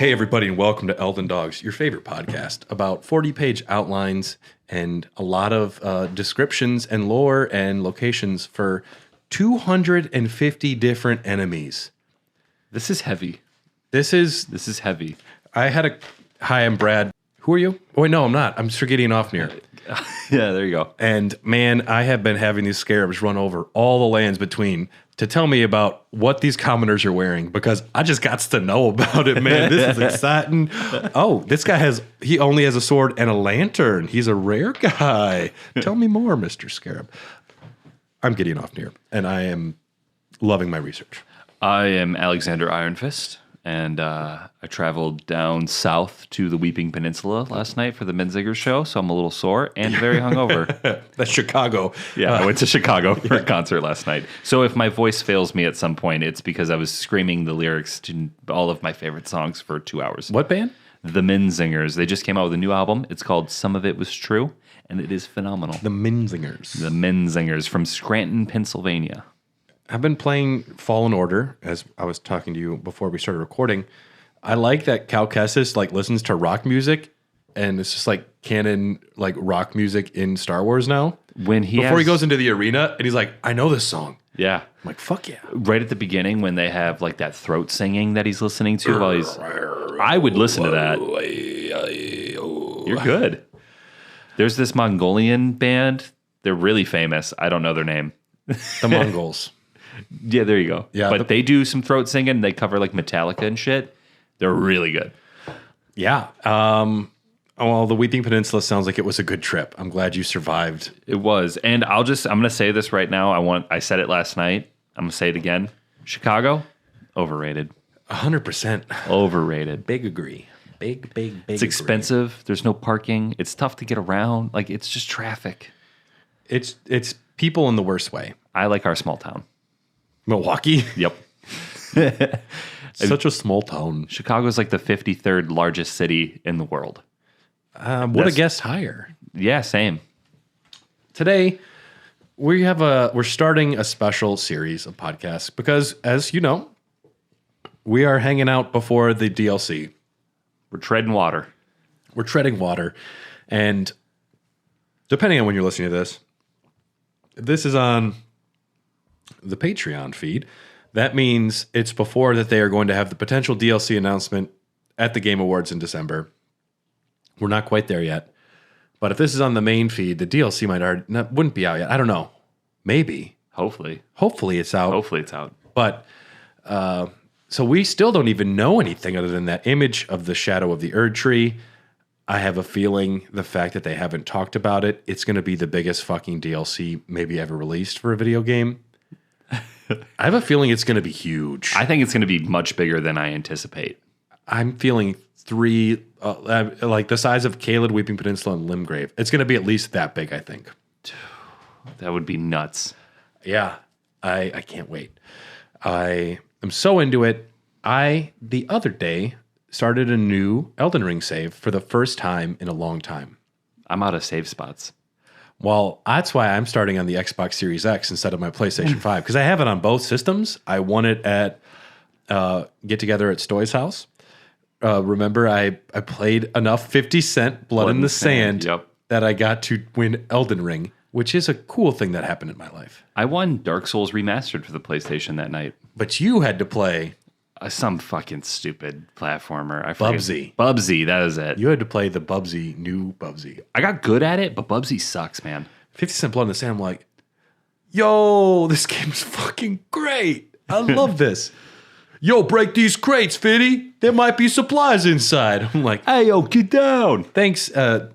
Hey, everybody, and welcome to Elden Dogs, your favorite podcast about 40-page outlines and a lot of descriptions and lore and locations for 250 different enemies. This is heavy. This is heavy. Hi, I'm Brad. Who are you? Oh, wait, no, I'm not. I'm Sir Gideon Offnear. Yeah, there you go. And man, I have been having these scarabs run over all the lands between to tell me about what these commoners are wearing because I just got to know about it, man. This is exciting. Oh, this guy he only has a sword and a lantern. He's a rare guy. Tell me more, Mr. Scarab. I'm Gideon Offnear, and I am loving my research. I am Alexander Ironfist, and I traveled down south to the Weeping Peninsula last night for the Menzingers show, so I'm a little sore and very hungover. That's Chicago. Yeah, I went to Chicago for a concert last night. So if my voice fails me at some point, it's because I was screaming the lyrics to all of my favorite songs for 2 hours. What band? The Menzingers. They just came out with a new album. It's called Some of It Was True, and it is phenomenal. The Menzingers. The Menzingers from Scranton, Pennsylvania. I've been playing Fallen Order, as I was talking to you before we started recording. I like that Cal Kestis listens to rock music, and it's just like canon rock music in Star Wars now. Before he goes into the arena, and he's like, I know this song. Yeah. I'm like, fuck yeah. Right at the beginning when they have that throat singing that he's listening to while I would listen to that. You're good. There's this Mongolian band. They're really famous. I don't know their name. The Mongols. Yeah, there you go. Yeah, but they do some throat singing. They cover Metallica and shit. They're really good. Yeah. Well, the Weeping Peninsula sounds like it was a good trip. I'm glad you survived. It was. And I'm going to say this right now. I said it last night. I'm going to say it again. Chicago, overrated. 100%. Overrated. Big agree. Big It's expensive. There's no parking. It's tough to get around. It's just traffic. It's people in the worst way. I like our small town. Milwaukee? Yep. Such a small town. Chicago's the 53rd largest city in the world. Would have guessed higher. Yeah, same. Today, we're starting a special series of podcasts because, as you know, we are hanging out before the DLC. We're treading water. We're treading water. And depending on when you're listening to this, if this is on the Patreon feed, that means it's before that they are going to have the potential DLC announcement at the Game Awards in December. We're not quite there yet. But if this is on the main feed, the DLC wouldn't be out yet. I don't know. Maybe. Hopefully it's out. Hopefully it's out. But so we still don't even know anything other than that image of the Shadow of the Erd Tree. I have a feeling the fact that they haven't talked about it, it's going to be the biggest fucking DLC maybe ever released for a video game. I have a feeling it's going to be huge. I think it's going to be much bigger than I anticipate. I'm feeling the size of Caelid, Weeping Peninsula, and Limgrave. It's going to be at least that big, I think. That would be nuts. Yeah, I can't wait. I am so into it. The other day, started a new Elden Ring save for the first time in a long time. I'm out of save spots. Well, that's why I'm starting on the Xbox Series X instead of my PlayStation 5, because I have it on both systems. I won it at Get Together at Stoy's house. Remember, I played enough 50 Cent Blood in the Sand that I got to win Elden Ring, which is a cool thing that happened in my life. I won Dark Souls Remastered for the PlayStation that night. But you had to play some fucking stupid platformer. Bubsy, that is it. You had to play the new Bubsy. I got good at it, but Bubsy sucks, man. 50 Cent Blood in the Sand, I'm like, yo, this game's fucking great. I love this. Yo, break these crates, Fitty. There might be supplies inside. I'm like, hey, yo, get down. Thanks,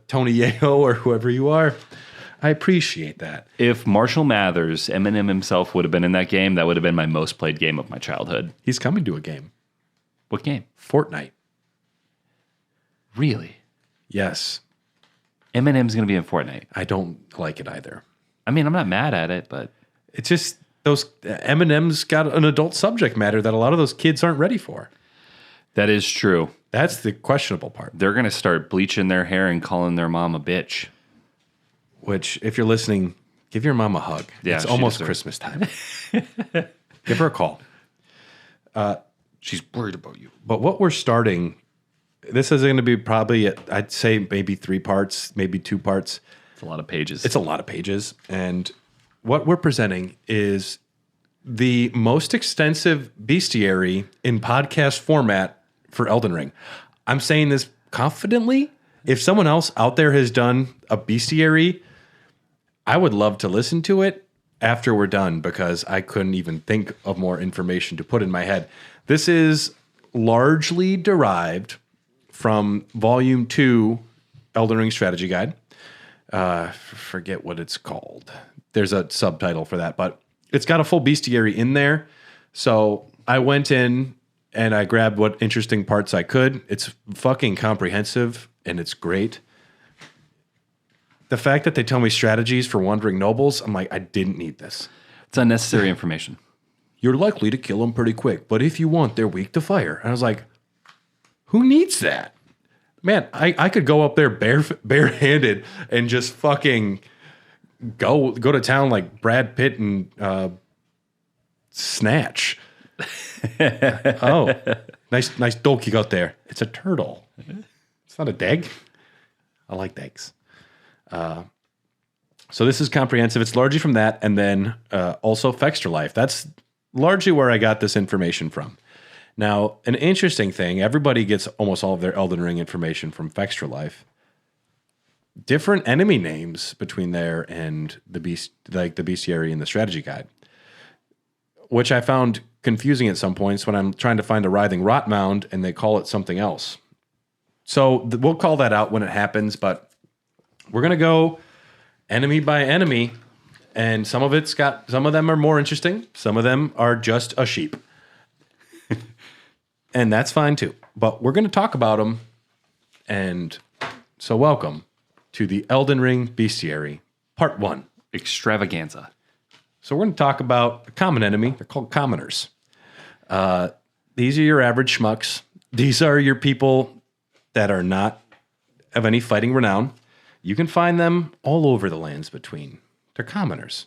Tony Yeo or whoever you are. I appreciate that. If Marshall Mathers, Eminem himself, would have been in that game, that would have been my most played game of my childhood. He's coming to a game. What game? Fortnite. Really? Yes. Eminem's going to be in Fortnite. I don't like it either. I mean, I'm not mad at it, but it's just those Eminem's got an adult subject matter that a lot of those kids aren't ready for. That is true. That's the questionable part. They're going to start bleaching their hair and calling their mom a bitch. Which, if you're listening, give your mom a hug. Yeah, it's almost Christmas time. Give her a call. She's worried about you. But what we're starting This is going to be probably, I'd say maybe 3 parts, maybe 2 parts. It's a lot of pages. It's a lot of pages. And what we're presenting is the most extensive bestiary in podcast format for Elden Ring. I'm saying this confidently. If someone else out there has done a bestiary, I would love to listen to it after we're done because I couldn't even think of more information to put in my head. This is largely derived from Volume 2 Elden Ring Strategy Guide. Forget what it's called. There's a subtitle for that, but it's got a full bestiary in there. So I went in and I grabbed what interesting parts I could. It's fucking comprehensive and it's great. The fact that they tell me strategies for wandering nobles, I'm like, I didn't need this. It's unnecessary information. You're likely to kill them pretty quick, but if you want, they're weak to fire. And I was like, who needs that? Man, I could go up there barehanded and just fucking go to town like Brad Pitt and Snatch. Oh, nice dog you got there. It's a turtle. It's not a dag. I like dags. So this is comprehensive. It's largely from that, and then also Fextra Life. That's largely where I got this information from. Now, an interesting thing, everybody gets almost all of their Elden Ring information from Fextra Life. Different enemy names between there and the bestiary and the strategy guide, which I found confusing at some points when I'm trying to find a writhing rot mound and they call it something else. So we'll call that out when it happens, but we're going to go enemy by enemy, and some of them are more interesting. Some of them are just a sheep. And that's fine too. But we're going to talk about them. And so welcome to the Elden Ring Bestiary, Part 1. Extravaganza. So we're going to talk about a common enemy. They're called commoners. These are your average schmucks. These are your people that are not of any fighting renown. You can find them all over the lands between. They're commoners.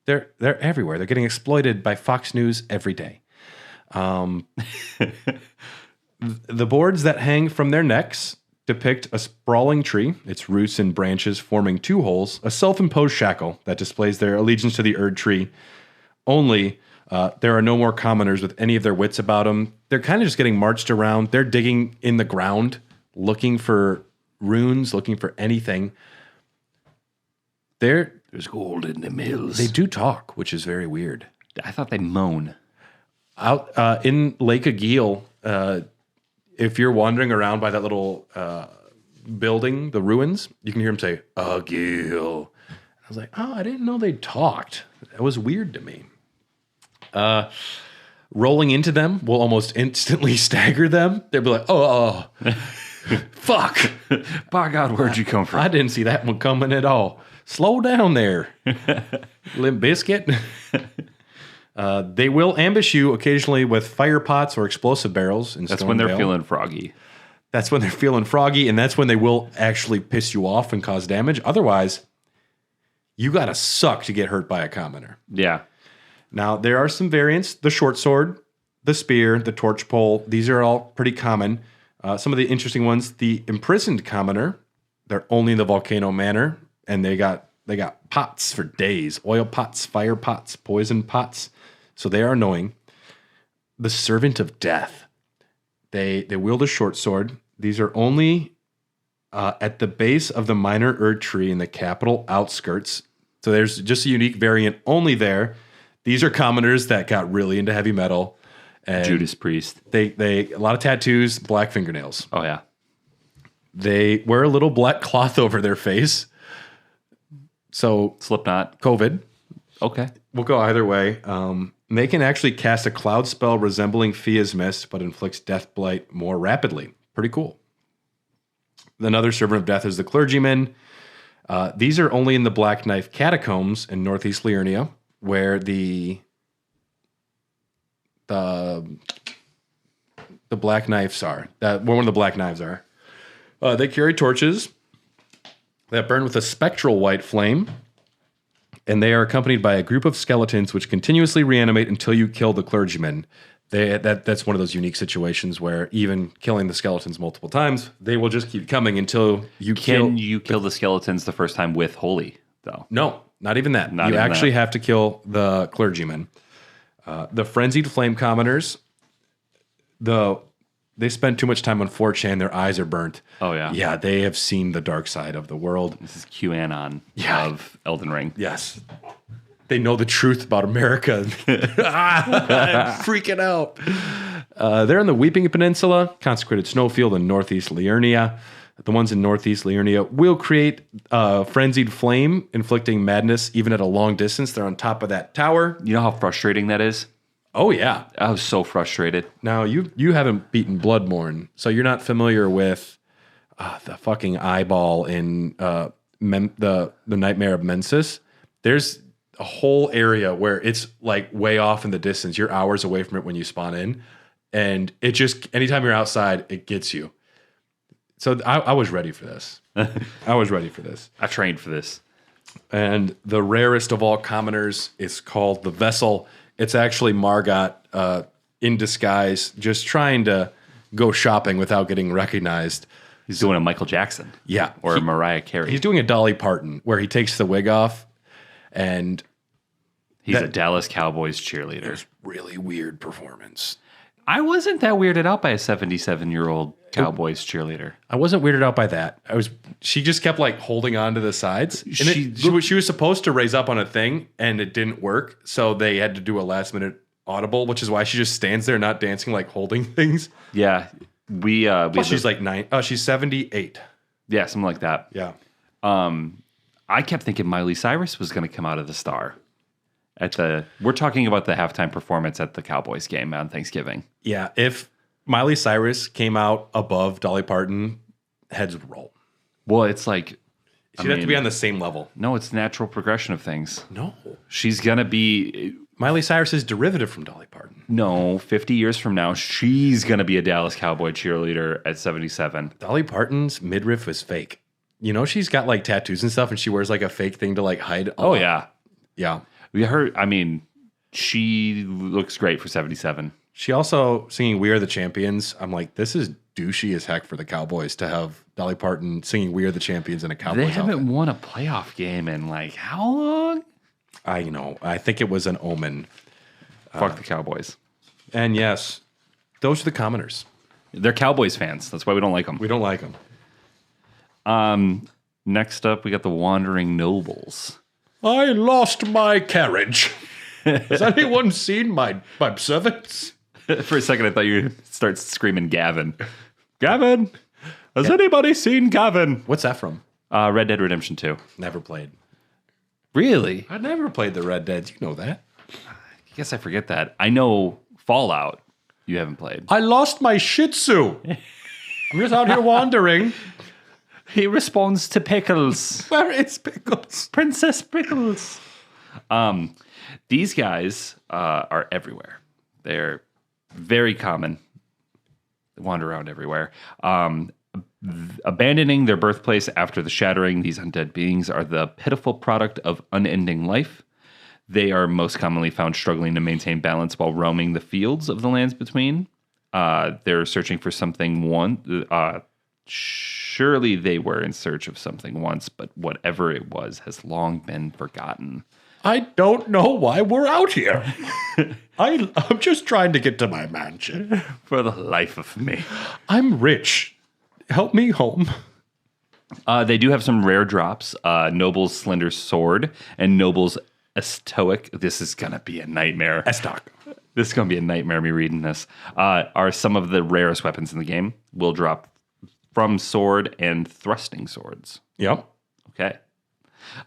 They're everywhere. They're getting exploited by Fox News every day. The boards that hang from their necks depict a sprawling tree, its roots and branches forming 2 holes, a self-imposed shackle that displays their allegiance to the Erd tree. Only there are no more commoners with any of their wits about them. They're kind of just getting marched around. They're digging in the ground, looking for runes, looking for anything. There's gold in the mills. They do talk, which is very weird. I thought they moan. Out in Lake Agil, if you're wandering around by that little building, the ruins, you can hear them say, Agil. I was like, oh, I didn't know they talked. That was weird to me. Rolling into them will almost instantly stagger them. They'll be like, oh. Fuck. By God, where'd you come from? I didn't see that one coming at all. Slow down there. Limp Biscuit. They will ambush you occasionally with fire pots or explosive barrels. That's when they're feeling froggy. That's when they're feeling froggy, and that's when they will actually piss you off and cause damage. Otherwise, you got to suck to get hurt by a commoner. Yeah. Now, there are some variants. The short sword, the spear, the torch pole. These are all pretty common. Some of the interesting ones, the imprisoned commoner. They're only in the Volcano Manor, and they got pots for days. Oil pots, fire pots, poison pots. So they are annoying. The Servant of Death. They wield a short sword. These are only at the base of the minor Erd tree in the capital outskirts. So there's just a unique variant only there. These are commoners that got really into heavy metal. And Judas Priest. They a lot of tattoos, black fingernails. Oh, yeah. They wear a little black cloth over their face. So Slipknot. COVID. Okay. We'll go either way. They can actually cast a cloud spell resembling Fia's Mist, but inflicts death blight more rapidly. Pretty cool. Another servant of death is the clergyman. These are only in the Black Knife Catacombs in northeast Liurnia, where the Black Knives are. Where one of the Black Knives are. They carry torches that burn with a spectral white flame, and they are accompanied by a group of skeletons which continuously reanimate until you kill the clergyman. That's one of those unique situations where even killing the skeletons multiple times, they will just keep coming until you kill. Can you kill the skeletons the first time with holy, though? No, not even that. Not you even actually that. have to kill the clergymen. The frenzied flame commoners, they spend too much time on 4chan. Their eyes are burnt. Oh, yeah. Yeah, they have seen the dark side of the world. This is QAnon of Elden Ring. Yes. They know the truth about America. I'm freaking out. They're in the Weeping Peninsula, consecrated snowfield in northeast Liurnia. The ones in northeast Liurnia will create frenzied flame, inflicting madness even at a long distance. They're on top of that tower. You know how frustrating that is? Oh, yeah. I was so frustrated. Now, you haven't beaten Bloodborne, so you're not familiar with the fucking eyeball in the Nightmare of Mensis. There's a whole area where it's like way off in the distance. You're hours away from it when you spawn in. And it just, anytime you're outside, it gets you. So I was ready for this. I was ready for this. I trained for this. And the rarest of all commoners is called the Vessel. It's actually Margot in disguise, just trying to go shopping without getting recognized. He's doing a Michael Jackson. Yeah. Or a Mariah Carey. He's doing a Dolly Parton where he takes the wig off and He's a Dallas Cowboys cheerleader. it's really weird performance. I wasn't that weirded out by a 77-year-old Cowboys cheerleader. I wasn't weirded out by that. She just kept like holding on to the sides. And she was supposed to raise up on a thing and it didn't work. So they had to do a last minute audible, which is why she just stands there not dancing, like holding things. Yeah. Plus she's like she's 78. Yeah, something like that. Yeah. I kept thinking Miley Cyrus was going to come out of the star. We're talking about the halftime performance at the Cowboys game on Thanksgiving. Yeah. If Miley Cyrus came out above Dolly Parton, heads would roll. Well, it's like... She'd have to be on the same level. No, it's natural progression of things. No. She's going to be... Miley Cyrus is derivative from Dolly Parton. No, 50 years from now, she's going to be a Dallas Cowboy cheerleader at 77. Dolly Parton's midriff is fake. You know, she's got like tattoos and stuff and she wears like a fake thing to like hide. Oh, yeah. Yeah. She looks great for 77. She also singing We Are the Champions. I'm like, this is douchey as heck for the Cowboys to have Dolly Parton singing We Are the Champions in a Cowboys They haven't outfit. won a playoff game in like how long? I know. I think it was an omen. Fuck the Cowboys. And yes, those are the commoners. They're Cowboys fans. That's why we don't like them. We don't like them. Next up, we got the Wandering Nobles. I lost my carriage. Has anyone seen my servants? For a second, I thought you start screaming Gavin. Gavin! Has anybody seen Gavin? What's that from? Red Dead Redemption 2. Never played. Really? I never played the Red Dead. You know that. I guess I forget that. I know Fallout. You haven't played. I lost my Shih Tzu. I'm just out here wandering. He responds to Pickles. Where is Pickles? Princess Pickles. These guys are everywhere. They're very common. They wander around everywhere. Abandoning their birthplace after the shattering, these undead beings are the pitiful product of unending life. They are most commonly found struggling to maintain balance while roaming the fields of the lands between. They're searching for something surely they were in search of something once, but whatever it was has long been forgotten. I don't know why we're out here. I'm just trying to get to my mansion. For the life of me. I'm rich. Help me home. They do have some rare drops. Noble's Slender Sword and Noble's Estoic. This is going to be a nightmare. Estoc. This is going to be a nightmare, me reading this. Are some of the rarest weapons in the game. Will drop from sword and thrusting swords. Yep. Okay.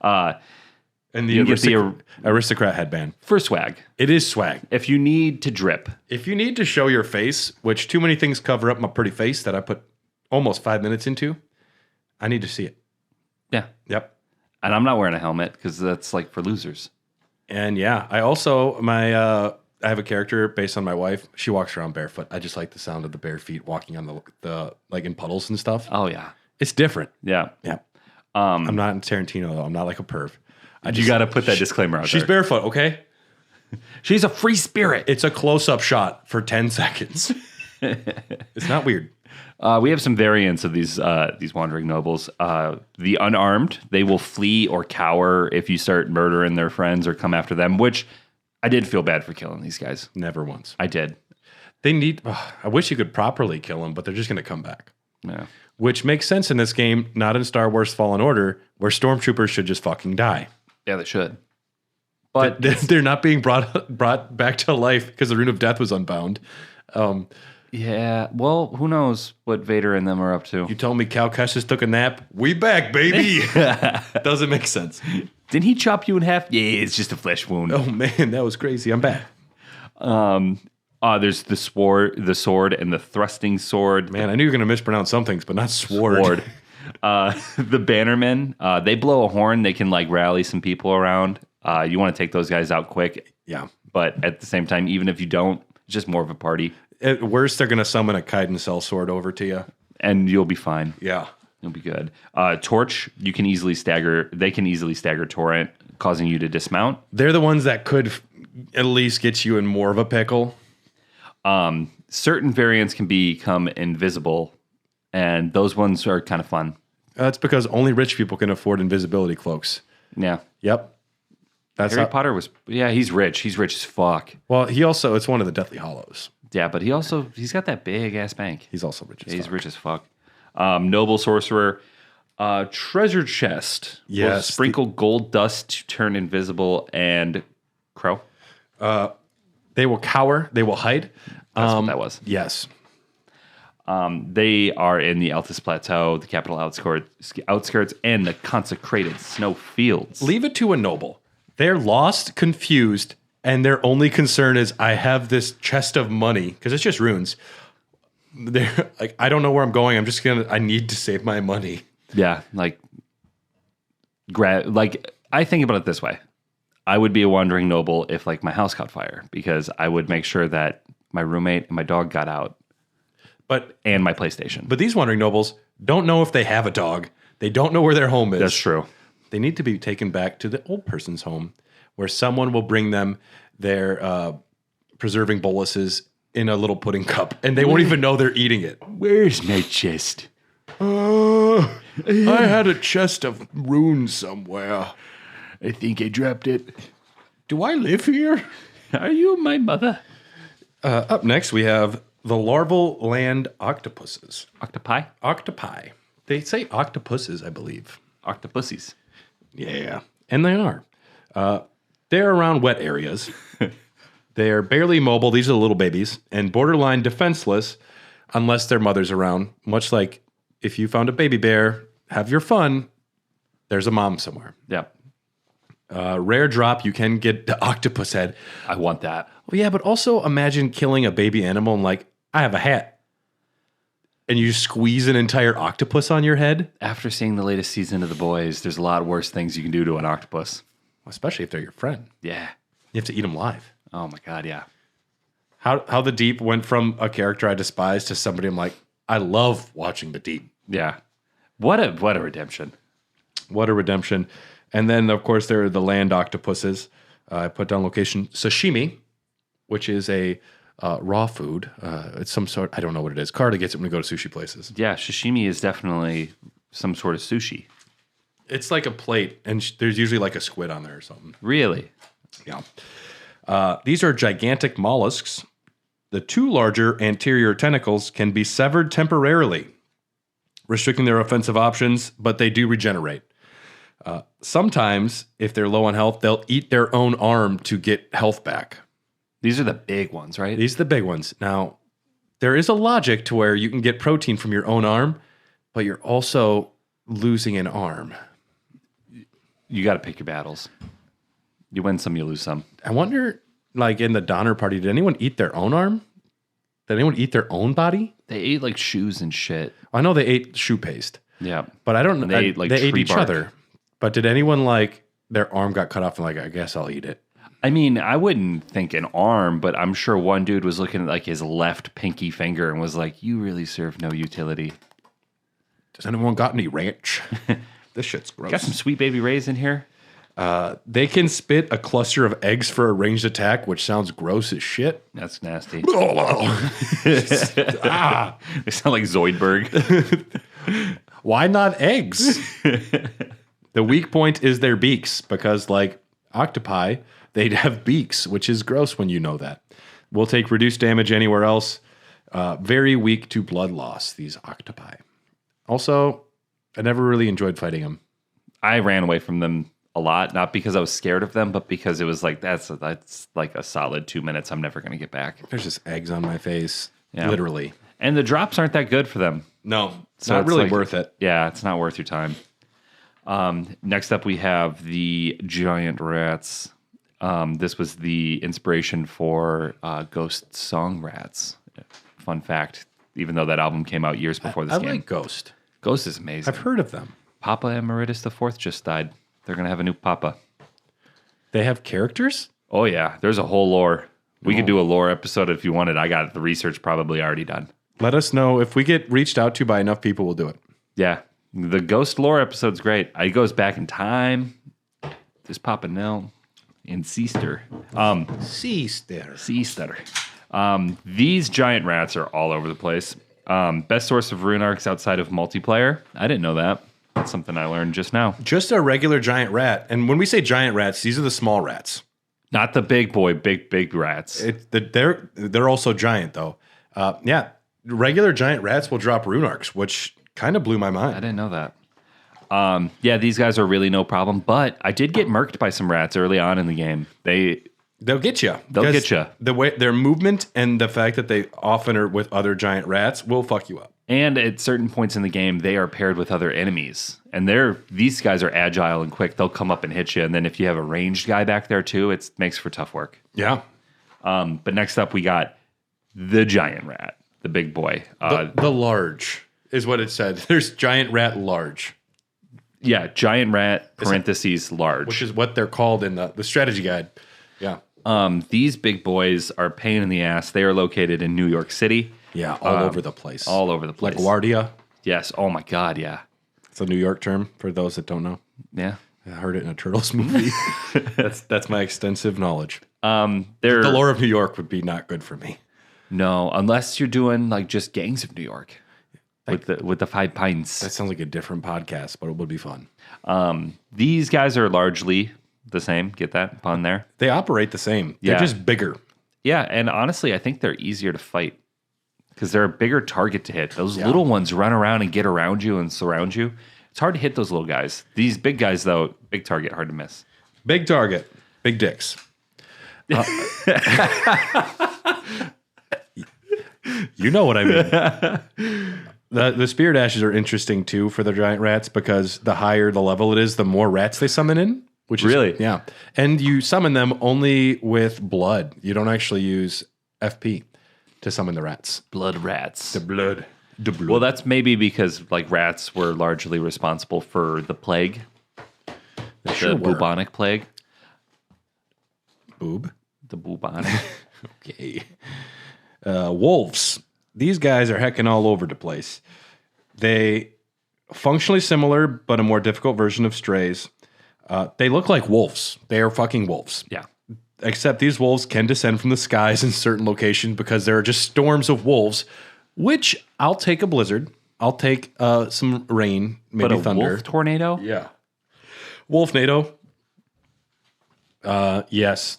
And the aristocrat headband. For swag. It is swag. If you need to drip. If you need to show your face, which too many things cover up my pretty face that I put almost 5 minutes into, I need to see it. Yeah. Yep. And I'm not wearing a helmet because that's like for losers. And yeah, I also, I have a character based on my wife. She walks around barefoot. I just like the sound of the bare feet walking on the like in puddles and stuff. Oh, yeah. It's different. Yeah. Yeah. I'm not in Tarantino, though. I'm not like a perv. You got to put that disclaimer out She's there. barefoot, okay? She's a free spirit. It's a close-up shot for 10 seconds. It's not weird. We have some variants of these wandering nobles. The unarmed, they will flee or cower if you start murdering their friends or come after them, which I did feel bad for killing these guys. Never once. I did. They need... I wish you could properly kill them, but they're just going to come back. Yeah. Which makes sense in this game, not in Star Wars Fallen Order, where stormtroopers should just fucking die. Yeah, they should. But they're not being brought back to life because the Rune of Death was unbound. Yeah, well, who knows what Vader and them are up to. You told me Cal Kestis took a nap. We back, baby. Doesn't make sense. Didn't he chop you in half? Yeah, it's just a flesh wound. Oh, man, that was crazy. I'm back. There's the sword and the thrusting sword. Man, I knew you were going to mispronounce some things, but not sword. The bannermen, they blow a horn. They can like rally some people around. You want to take those guys out quick. Yeah. But at the same time, even if you don't, it's just more of a party. At worst, they're going to summon a Kaiden Cell sword over to you. And you'll be fine. Yeah. You'll be good. Torch, you can easily stagger. They can easily stagger Torrent, causing you to dismount. They're the ones that could at least get you in more of a pickle. Certain variants can become invisible, and those ones are kind of fun. That's because only rich people can afford invisibility cloaks. Yeah. Yep. That's Harry Potter was... Yeah, he's rich. He's rich as fuck. Well, it's one of the Deathly Hallows. Yeah, but he's got that big-ass bank. He's also rich as fuck. He's rich as fuck. Noble sorcerer. Treasure chest. Yes. Will sprinkle gold dust to turn invisible and crow. They will cower. They will hide. That's what that was. Yes. They are in the Altus Plateau, the capital outskirts, and the consecrated snow fields. Leave it to a noble. They're lost, confused, and their only concern is, I have this chest of money, because it's just runes. They're like, I don't know where I'm going. I need to save my money. Yeah, I think about it this way. I would be a wandering noble if like my house caught fire, because I would make sure that my roommate and my dog got out. And my PlayStation. But these wandering nobles don't know if they have a dog. They don't know where their home is. That's true. They need to be taken back to the old person's home, where someone will bring them their preserving boluses in a little pudding cup, and they won't even know they're eating it. Where's my chest? I had a chest of runes somewhere. I think I dropped it. Do I live here? Are you my mother? Up next, we have the larval land octopuses. Octopi? Octopi. They say octopuses, I believe. Octopussies. Yeah, and they are. They're around wet areas. They're barely mobile. These are the little babies. And borderline defenseless unless their mother's around. Much like if you found a baby bear, have your fun, there's a mom somewhere. Yep. Rare drop, you can get the octopus head. I want that. Well, yeah, but also imagine killing a baby animal and like, I have a hat. And you squeeze an entire octopus on your head? After seeing the latest season of The Boys, there's a lot worse things you can do to an octopus. Especially if they're your friend. Yeah. You have to eat them live. Oh my God, yeah. How the Deep went from a character I despise to somebody I'm like, I love watching the Deep. Yeah. What a redemption. What a redemption. And then, of course, there are the land octopuses. I put down location sashimi, which is a raw food. It's some sort, I don't know what it is. Carter gets it when we go to sushi places. Yeah, sashimi is definitely some sort of sushi. It's like a plate, and there's usually like a squid on there or something. Really? Yeah. These are gigantic mollusks. The two larger anterior tentacles can be severed temporarily, restricting their offensive options, but they do regenerate. Sometimes, if they're low on health, they'll eat their own arm to get health back. These are the big ones, right? These are the big ones. Now, there is a logic to where you can get protein from your own arm, but you're also losing an arm. You got to pick your battles. You win some, you lose some. I wonder, like in the Donner Party, did anyone eat their own arm? Did anyone eat their own body? They ate like shoes and shit. I know they ate shoe paste. Yeah. But I don't know. They ate like they ate tree each bark. other. But did anyone like their arm got cut off and like, I guess I'll eat it? I mean, I wouldn't think an arm, but I'm sure one dude was looking at like his left pinky finger and was like, you really serve no utility. Does anyone got any ranch? This shit's gross. Got some Sweet Baby Rays in here? They can spit a cluster of eggs for a ranged attack, which sounds gross as shit. That's nasty. They sound like Zoidberg. Why not eggs? The weak point is their beaks, because like octopi, they'd have beaks, which is gross when you know that. Will take reduced damage anywhere else. Very weak to blood loss, these octopi. Also, I never really enjoyed fighting them. I ran away from them a lot, not because I was scared of them, but because it was like, that's like a solid 2 minutes I'm never going to get back. There's just eggs on my face, literally. And the drops aren't that good for them. No, it's not really worth it. Yeah, it's not worth your time. Next up, we have the giant rats. This was the inspiration for Ghost Song Rats. Fun fact, even though that album came out years before this game. I like Ghost. Ghost is amazing. I've heard of them. Papa Emeritus IV just died. They're going to have a new Papa. They have characters? Oh, yeah. There's a whole lore. We could do a lore episode if you wanted. I got the research probably already done. Let us know. If we get reached out to by enough people, we'll do it. Yeah. The Ghost lore episode's great. It goes back in time. There's Papa Nell and Seaster. Seaster. These giant rats are all over the place. Best source of rune arcs outside of multiplayer. I didn't know that. That's something I learned just now. Just a regular giant rat. And when we say giant rats, these are the small rats. Not the big boy, big rats. They're also giant, though. Regular giant rats will drop rune arcs, which kind of blew my mind. I didn't know that. These guys are really no problem. But I did get murked by some rats early on in the game. They'll get you. They'll get you. The way their movement and the fact that they often are with other giant rats will fuck you up. And at certain points in the game, they are paired with other enemies. And these guys are agile and quick. They'll come up and hit you. And then if you have a ranged guy back there too, it makes for tough work. Yeah. But next up, we got the giant rat, the big boy. The large is what it said. There's giant rat large. Yeah, giant rat, parentheses, large. Which is what they're called in the strategy guide. Yeah. These big boys are a pain in the ass. They are located in New York City. Yeah, all over the place. All over the place. LaGuardia. Yes. Oh, my God, yeah. It's a New York term for those that don't know. Yeah. I heard it in a Turtles movie. That's my extensive knowledge. The lore of New York would be not good for me. No, unless you're doing like just Gangs of New York with the 5 pints. That sounds like a different podcast, but it would be fun. These guys are largely the same. Get that pun there? They operate the same. They're just bigger. Yeah, and honestly, I think they're easier to fight because they're a bigger target to hit. Those little ones run around and get around you and surround you. It's hard to hit those little guys. These big guys, though, big target, hard to miss. Big target, big dicks. You know what I mean. The spirit ashes are interesting, too, for the giant rats because the higher the level it is, the more rats they summon in. Which really? Is, yeah. And you summon them only with blood. You don't actually use FP to summon the rats. Blood rats. The blood. Well, that's maybe because like rats were largely responsible for the plague. The bubonic plague. Boob? The bubonic. Okay. Wolves. These guys are hecking all over the place. They functionally similar, but a more difficult version of strays. They look like wolves. They are fucking wolves. Yeah. Except these wolves can descend from the skies in certain locations because there are just storms of wolves, which I'll take a blizzard. I'll take some rain, maybe but a thunder. Wolf tornado? Yeah. Wolf-nado. Yes.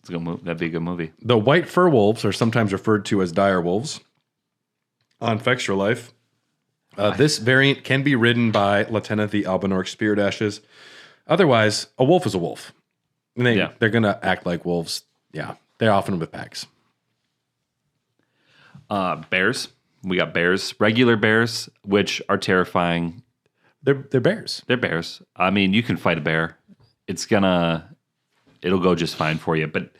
It's a good movie. That'd be a good movie. The white fur wolves are sometimes referred to as dire wolves on Fextra Life. This variant can be ridden by Lieutenant the Albinork Spirit Ashes. Otherwise, a wolf is a wolf. And they're going to act like wolves. Yeah, they're often with packs. Bears. We got bears. Regular bears, which are terrifying. They're bears. They're bears. I mean, you can fight a bear. It'll go just fine for you. But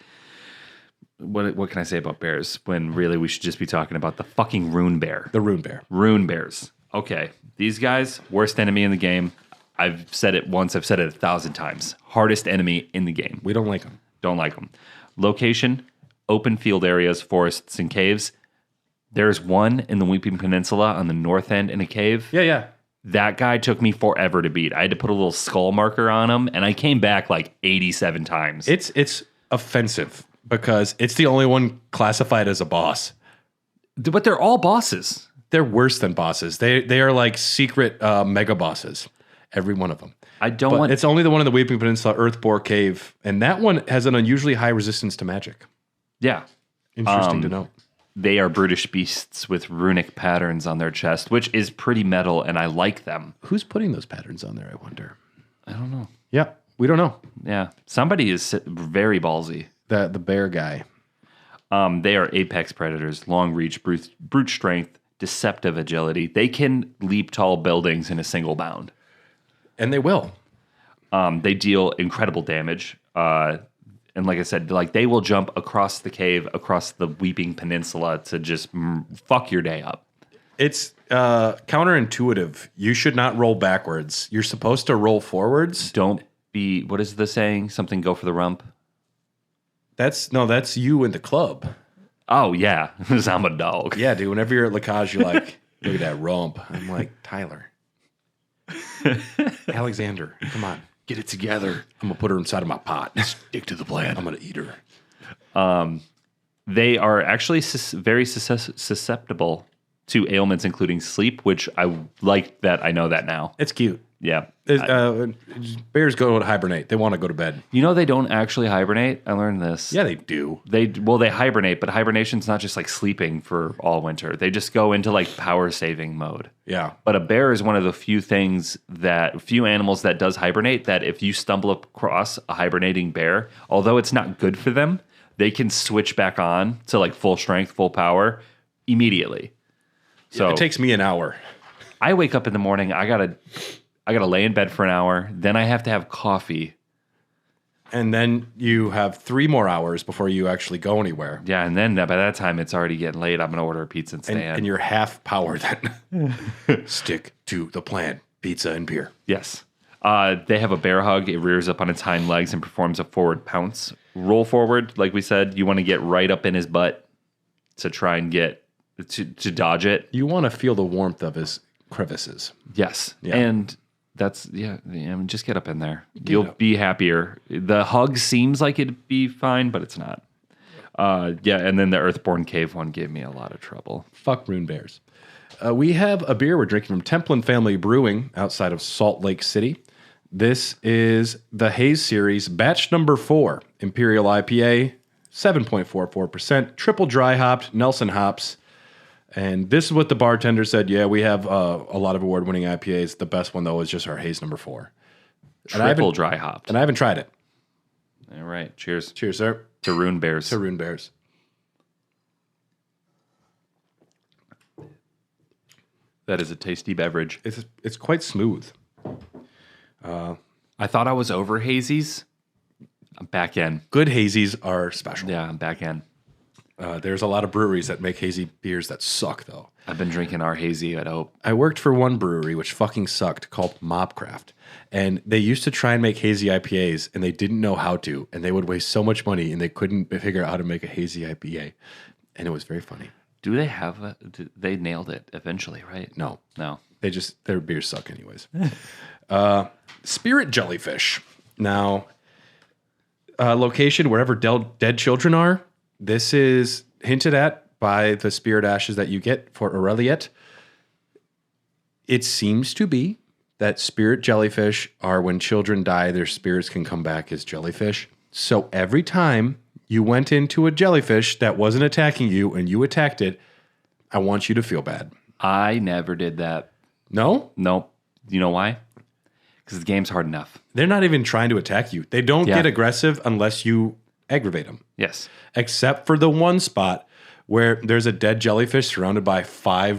what can I say about bears when really we should just be talking about the fucking rune bear? The rune bear. Rune bears. Okay, these guys, worst enemy in the game. I've said it once, I've said it 1,000 times. Hardest enemy in the game. We don't like them. Don't like them. Location, open field areas, forests, and caves. There's one in the Weeping Peninsula on the north end in a cave. Yeah. That guy took me forever to beat. I had to put a little skull marker on him, and I came back like 87 times. It's offensive because it's the only one classified as a boss. But they're all bosses. They're worse than bosses. They are like secret mega bosses. Every one of them. It's only the one in the Weeping Peninsula, Earthbore Cave, and that one has an unusually high resistance to magic. Yeah. Interesting to know. They are brutish beasts with runic patterns on their chest, which is pretty metal, and I like them. Who's putting those patterns on there, I wonder? I don't know. Yeah, we don't know. Yeah. Somebody is very ballsy. The bear guy. They are apex predators, long reach, brute strength, deceptive agility. They can leap tall buildings in a single bound. And they will. They deal incredible damage. And like I said, like they will jump across the cave, across the Weeping Peninsula to just fuck your day up. It's counterintuitive. You should not roll backwards. You're supposed to roll forwards. Don't be, what is the saying? Something go for the rump? That's you in the club. Oh, yeah. Because I'm a dog. Yeah, dude. Whenever you're at Lacage, you're like, look at that rump. I'm like, Tyler. Alexander, come on. Get it together. I'm going to put her inside of my pot. Stick to the plan. I'm going to eat her. They are actually very susceptible to ailments, including sleep, which I like that I know that now. It's cute. Yeah. Bears go to hibernate. They want to go to bed. You know they don't actually hibernate? I learned this. Yeah, they do. They hibernate, but hibernation's not just like sleeping for all winter. They just go into like power saving mode. Yeah. But a bear is one of the few animals that does hibernate, that if you stumble across a hibernating bear, although it's not good for them, they can switch back on to like full strength, full power immediately. So it takes me an hour. I wake up in the morning, I gotta lay in bed for an hour, then I have to have coffee. And then you have 3 more hours before you actually go anywhere. Yeah, and then by that time it's already getting late. I'm going to order a pizza and stand. And you're half power then. Stick to the plan. Pizza and beer. Yes. They have a bear hug. It rears up on its hind legs and performs a forward pounce. Roll forward, like we said. You want to get right up in his butt to try and get to dodge it. You want to feel the warmth of his crevices. Yes. Yeah. And that's, just get up in there. You'll be happier. The hug seems like it'd be fine, but it's not. And then the Earthborn Cave one gave me a lot of trouble. Fuck rune bears. We have a beer we're drinking from Templin Family Brewing outside of Salt Lake City. This is the Haze Series, batch number 4, Imperial IPA, 7.44%, triple dry hopped, Nelson hops. And this is what the bartender said. Yeah, we have a lot of award-winning IPAs. The best one, though, is just our Haze number 4. Triple dry hopped. And I haven't tried it. All right. Cheers. Cheers, sir. To Rune Bears. To Rune Bears. That is a tasty beverage. It's quite smooth. I thought I was over hazies. I'm back in. Good hazies are special. Yeah, I'm back in. There's a lot of breweries that make hazy beers that suck, though. I've been drinking our hazy at Hope. I worked for one brewery, which fucking sucked, called Mobcraft. And they used to try and make hazy IPAs, and they didn't know how to. And they would waste so much money, and they couldn't figure out how to make a hazy IPA. And it was very funny. Do they have they nailed it eventually, right? No. Their beers suck anyways. Spirit Jellyfish. Now, location wherever dead children are. This is hinted at by the spirit ashes that you get for Aureliet. It seems to be that spirit jellyfish are when children die, their spirits can come back as jellyfish. So every time you went into a jellyfish that wasn't attacking you and you attacked it, I want you to feel bad. I never did that. No? Nope. You know why? Because the game's hard enough. They're not even trying to attack you. They don't get aggressive unless you aggravate them. Yes. Except for the one spot where there's a dead jellyfish surrounded by 4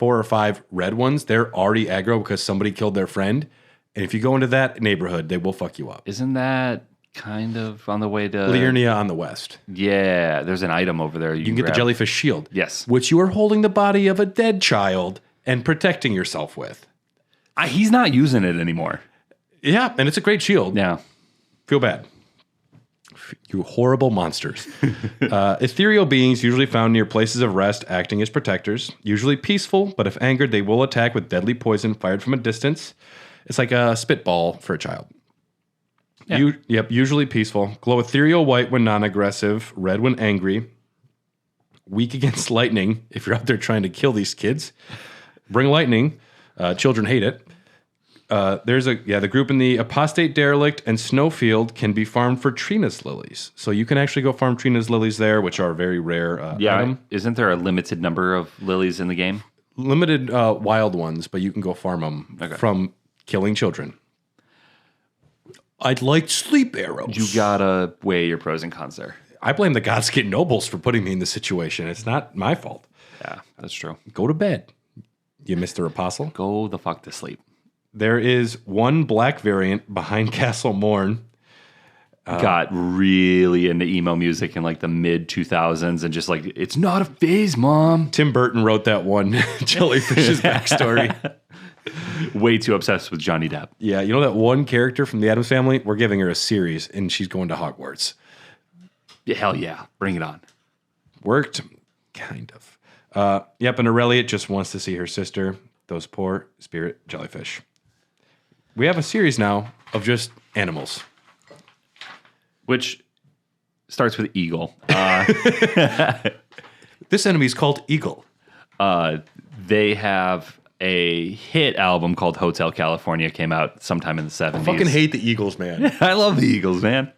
or 5 red ones. They're already aggro because somebody killed their friend. And if you go into that neighborhood, they will fuck you up. Isn't that kind of on the way to Liurnia on the west? Yeah, there's an item over there. You can get the jellyfish shield. Yes. Which you are holding the body of a dead child and protecting yourself with. He's not using it anymore. Yeah, and it's a great shield. Yeah. Feel bad. You horrible monsters. Ethereal beings usually found near places of rest, acting as protectors. Usually peaceful, but if angered, they will attack with deadly poison fired from a distance. It's like a spitball for a child. Yeah. Usually peaceful. Glow ethereal white when non-aggressive, red when angry. Weak against lightning if you're out there trying to kill these kids. Bring lightning. Children hate it. The group in the Apostate Derelict and Snowfield can be farmed for Trina's lilies. So you can actually go farm Trina's lilies there, which are a very rare item. Isn't there a limited number of lilies in the game? Limited wild ones, but you can go farm them from killing children. I'd like sleep arrows. You gotta weigh your pros and cons there. I blame the Godskin nobles for putting me in this situation. It's not my fault. Yeah, that's true. Go to bed, you Mr. Apostle. Go the fuck to sleep. There is one black variant behind Castle Morn. Got really into emo music in like the mid 2000s and just like, it's not a phase, Mom. Tim Burton wrote that one jellyfish's backstory. Way too obsessed with Johnny Depp. Yeah, you know that one character from the Addams Family? We're giving her a series, and she's going to Hogwarts. Yeah, hell yeah. Bring it on. Worked, kind of. And Aurelius just wants to see her sister, those poor spirit jellyfish. We have a series now of just animals. Which starts with eagle. This enemy is called Eagle. They have a hit album called Hotel California, came out sometime in the 70s. I fucking hate the Eagles, man. I love the Eagles, man.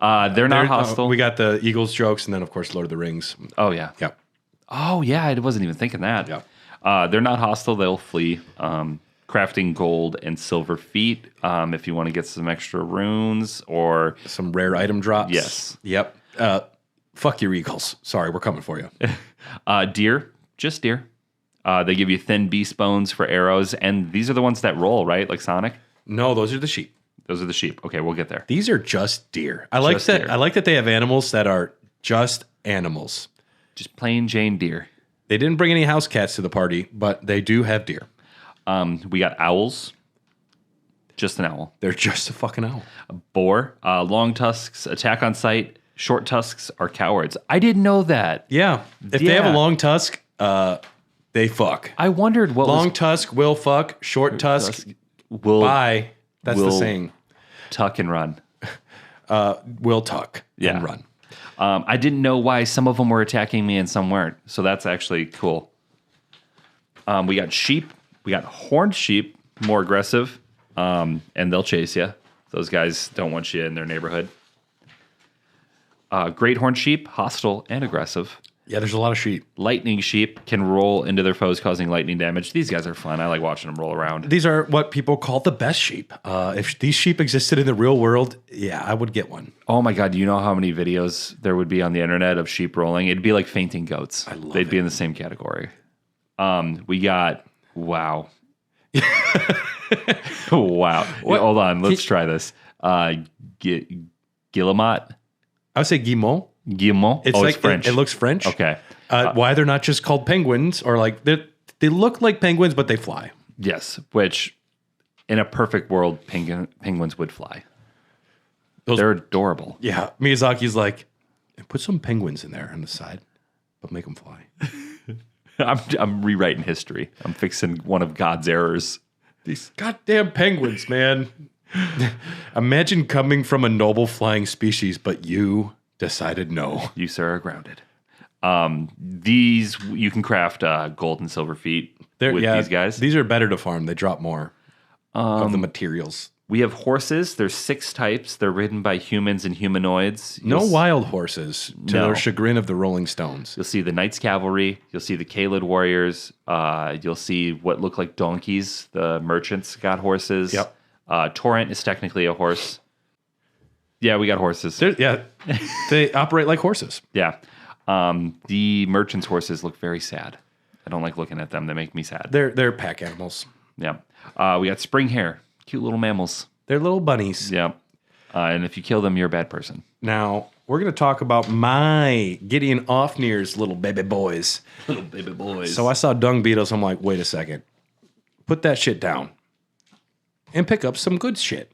They're not hostile. We got the Eagles jokes, and then, of course, Lord of the Rings. Oh, yeah. Yeah. Oh, yeah, I wasn't even thinking that. Yeah. They're not hostile. They'll flee. Crafting gold and silver feet if you want to get some extra runes or... Some rare item drops. Yes. Yep. Fuck your Eagles. Sorry, we're coming for you. Deer. Just deer. They give you thin beast bones for arrows, and these are the ones that roll, right? Like Sonic? No, those are the sheep. Those are the sheep. Okay, we'll get there. These are just deer. I like that they have animals that are just animals. Just plain Jane deer. They didn't bring any house cats to the party, but they do have deer. We got owls. Just an owl. They're just a fucking owl. A boar. Long tusks attack on sight. Short tusks are cowards. I didn't know that. Yeah. If they have a long tusk, they fuck. I wondered what long tusk will fuck. Short tusk will bye. That's the saying. Tuck and run. Will tuck and run. I didn't know why some of them were attacking me and some weren't. So that's actually cool. We got sheep. We got horned sheep, more aggressive, and they'll chase you. Those guys don't want you in their neighborhood. Great horned sheep, hostile and aggressive. Yeah, there's a lot of sheep. Lightning sheep can roll into their foes, causing lightning damage. These guys are fun. I like watching them roll around. These are what people call the best sheep. If these sheep existed in the real world, yeah, I would get one. Oh my God, do you know how many videos there would be on the internet of sheep rolling? It'd be like fainting goats. They'd be in the same category. We got... Wow. Wow. Hold on. Let's try this. Guillemot? I would say guillemot. Guillemot? It's French. It looks French. Okay. Why they're not just called penguins or like they look like penguins, but they fly. Yes. Which in a perfect world, penguins would fly. They're adorable. Yeah. Miyazaki's like, put some penguins in there on the side, but make them fly. I'm rewriting history. I'm fixing one of God's errors. These goddamn penguins, man. Imagine coming from a noble flying species, but you decided no. You, sir, are grounded. These, you can craft gold and silver feet with these guys. These are better to farm. They drop more of the materials. We have horses. There's 6 types. They're ridden by humans and humanoids. No wild horses, to their chagrin of the Rolling Stones. You'll see the Knights Cavalry. You'll see the Kaled Warriors. You'll see what look like donkeys. The merchants got horses. Yep. Torrent is technically a horse. Yeah, we got horses. They operate like horses. Yeah. The merchants' horses look very sad. I don't like looking at them. They make me sad. They're pack animals. Yeah. We got spring hare. Cute little mammals. They're little bunnies. Yeah. And if you kill them, you're a bad person. Now, we're going to talk about my Gideon Ofnir's little baby boys. Little baby boys. So I saw dung beetles. I'm like, wait a second. Put that shit down. And pick up some good shit.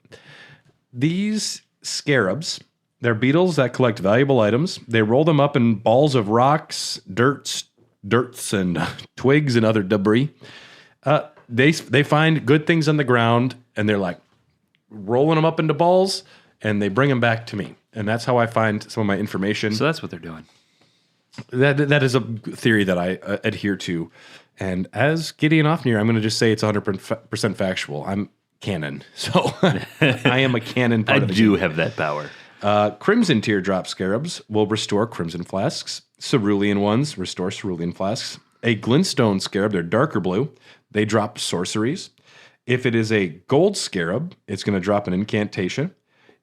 These scarabs They're beetles that collect valuable items. They roll them up in balls of rocks, dirts, and twigs and other debris. They find good things on the ground, and they're like rolling them up into balls, and they bring them back to me. And that's how I find some of my information. So that's what they're doing. That is a theory that I adhere to. And as Gideon Ofnir, I'm going to just say it's 100% factual. I'm canon. So I am a canon part of the game. Have that power. Crimson teardrop scarabs will restore crimson flasks. Cerulean ones restore cerulean flasks. A glintstone scarab, they're darker blue. They drop sorceries. If it is a gold scarab, it's going to drop an incantation.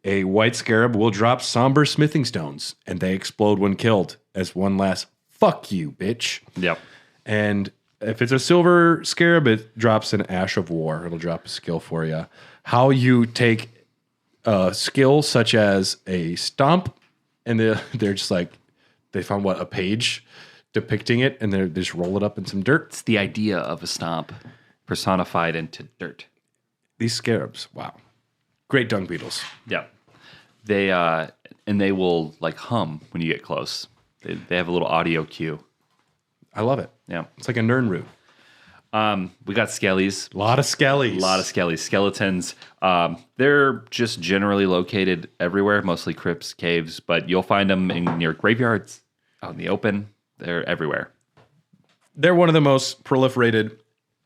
A white scarab will drop somber smithing stones, and they explode when killed as one last fuck you, bitch. Yep. And if it's a silver scarab, it drops an ash of war. It'll drop a skill for you. How you take a skill such as a stomp, and they're just like, they found a page depicting it, and they just roll it up in some dirt. It's the idea of a stomp personified into dirt. These scarabs, wow. Great dung beetles. Yeah. They will like hum when you get close. They have a little audio cue. I love it. Yeah. It's like a Nern root. We got skellies. A lot of skellies. Skeletons. They're just generally located everywhere, mostly crypts, caves, but you'll find them near graveyards, out in the open. They're everywhere. They're one of the most proliferated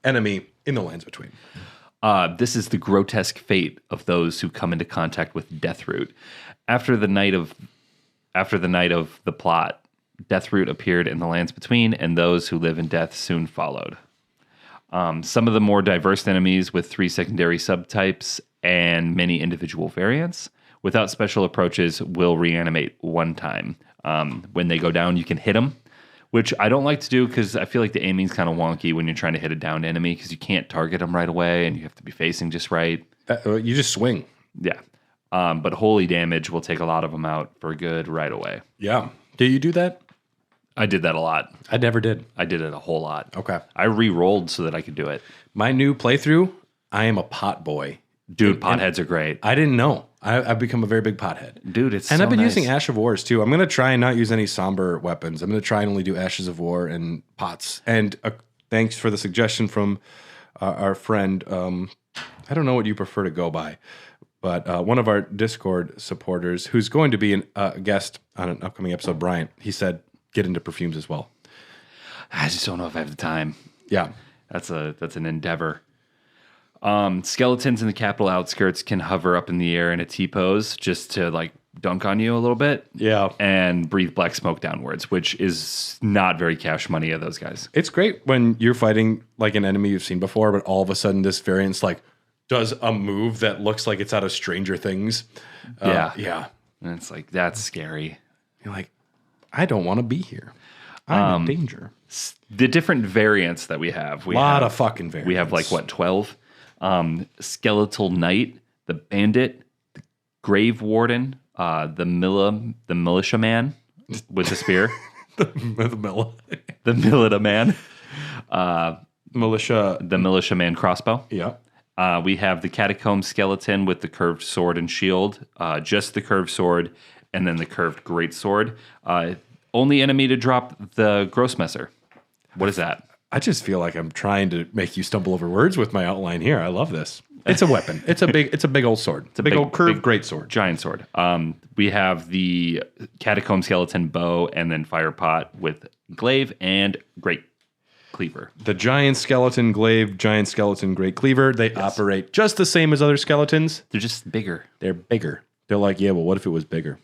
enemy in the lands between. This is the grotesque fate of those who come into contact with Deathroot. After the night of the plot, Deathroot appeared in the lands between, and those who live in death soon followed. Some of the more diverse enemies with 3 secondary subtypes and many individual variants, without special approaches, will reanimate one time. When they go down, you can hit them, which I don't like to do because I feel like the aiming's kind of wonky when you're trying to hit a downed enemy because you can't target them right away and you have to be facing just right. You just swing. Yeah. But holy damage will take a lot of them out for good right away. Yeah. Do you do that? I did that a lot. I never did. I did it a whole lot. Okay. I re-rolled so that I could do it. My new playthrough, I am a pot boy. Dude, potheads are great. I didn't know. I've become a very big pothead. Dude, it's and so I've been nice. using Ash of Wars too. I'm going to try and not use any somber weapons. I'm going to try and only do Ashes of War and pots. And thanks for the suggestion from our friend. I don't know what you prefer to go by, but one of our Discord supporters who's going to be a guest on an upcoming episode, Bryant, he said, get into perfumes as well. I just don't know if I have the time. Yeah. That's an endeavor. Skeletons in the capital outskirts can hover up in the air in a T-pose just to like dunk on you a little bit. Yeah. And breathe black smoke downwards, which is not very cash money of those guys. It's great when you're fighting like an enemy you've seen before, but all of a sudden this variant's like does a move that looks like it's out of Stranger Things. Yeah. And it's like, that's scary. You're like, I don't want to be here. I'm in danger. The different variants that we have. A lot of fucking variants. We have like, what, 12? Skeletal Knight, the Bandit, the Grave Warden, the Militia Man with the spear. the Militia Man. The Militia Man crossbow. Yeah. We have the Catacomb Skeleton with the curved sword and shield, just the curved sword, and then the curved great sword. Only enemy to drop the Grossmesser. What is that? I just feel like I'm trying to make you stumble over words with my outline here. I love this. It's a weapon. It's a big old sword. It's a big old curved great sword. Giant sword. We have the Catacomb Skeleton bow and then fire pot with glaive and great cleaver. The giant skeleton glaive, giant skeleton great cleaver, they operate just the same as other skeletons. They're just bigger. They're bigger. They're like, yeah, well, what if it was bigger?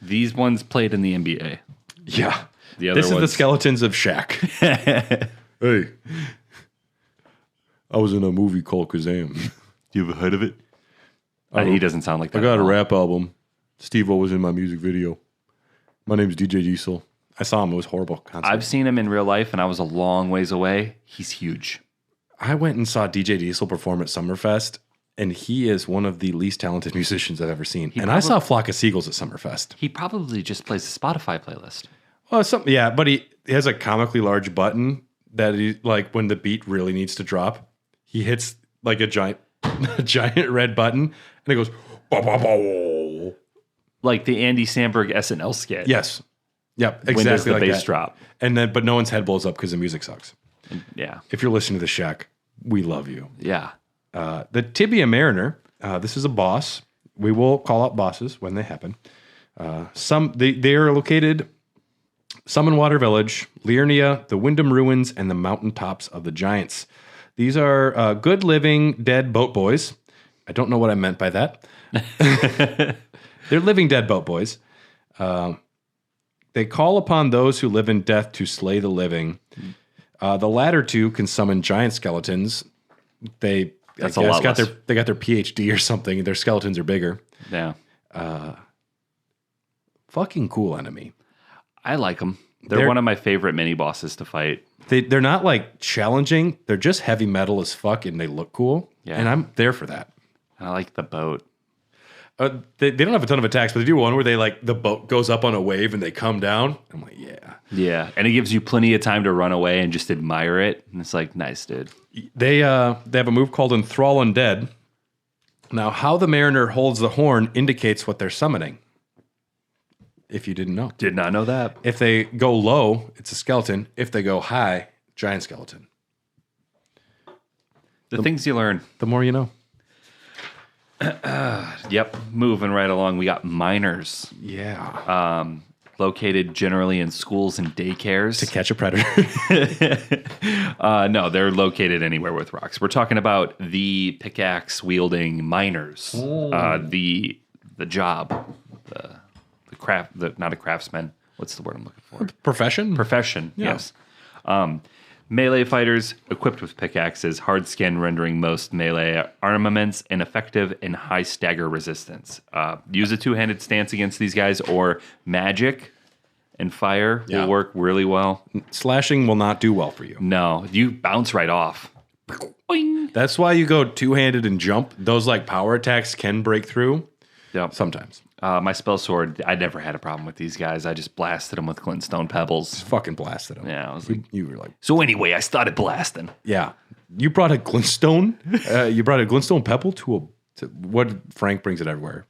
These ones played in the NBA. Yeah. The other this is the skeletons of Shaq. Hey. I was in a movie called Kazam. You ever heard of it? He doesn't sound like that. I got a rap album. Steve-O was in my music video. My name's DJ Diesel. I saw him. It was a horrible concert. I've seen him in real life, and I was a long ways away. He's huge. I went and saw DJ Diesel perform at Summerfest, and he is one of the least talented musicians I've ever seen. I saw Flock of Seagulls at Summerfest. He probably just plays a Spotify playlist. Well, but he has a comically large button that he, like, when the beat really needs to drop, he hits like a giant red button, and it goes, bah, bah, bah. Like the Andy Samberg SNL skit. Yes. Yep. Exactly. When does the like bass that. drop? And then, but no one's head blows up because the music sucks. Yeah. If you're listening to the Shack, we love you. Yeah. The Tibia Mariner. This is a boss. We will call out bosses when they happen. They are located some in Water Village, Liurnia, the Wyndham Ruins, and the mountaintops of the Giants. These are good living dead boat boys. I don't know what I meant by that. They're living dead boat boys. They call upon those who live in death to slay the living. The latter two can summon giant skeletons. They got their PhD or something. Their skeletons are bigger. Yeah. Fucking cool enemy. I like them. They're one of my favorite mini bosses to fight. They're not like challenging. They're just heavy metal as fuck, and they look cool. Yeah. And I'm there for that. I like the boat. They don't have a ton of attacks, but they do one where they like the boat goes up on a wave and they come down. I'm like, yeah. Yeah, and it gives you plenty of time to run away and just admire it. And it's like, nice, dude. They have a move called Enthrall Undead. Now, how the Mariner holds the horn indicates what they're summoning. If you didn't know. Did not know that. If they go low, it's a skeleton. If they go high, giant skeleton. The things you learn. The more you know. Yep. Moving right along. We got miners. Yeah. Located generally in schools and daycares. To catch a predator. No, they're located anywhere with rocks. We're talking about the pickaxe wielding miners. The job. The craft, not a craftsman. What's the word I'm looking for? Profession, Yeah. yes. Melee fighters equipped with pickaxes, hard skin rendering most melee armaments ineffective and high stagger resistance. Use a two-handed stance against these guys, or magic and fire will work really well. Slashing will not do well for you. No, you bounce right off. Boing. That's why you go two-handed and jump. Those like power attacks can break through. Yep. Sometimes. My spell sword, I never had a problem with these guys. I just blasted them with glintstone pebbles. Fucking blasted them. Yeah, I was like, You were like, so anyway, I started blasting. yeah. You brought a glintstone. You brought a glintstone pebble to what Frank brings it everywhere.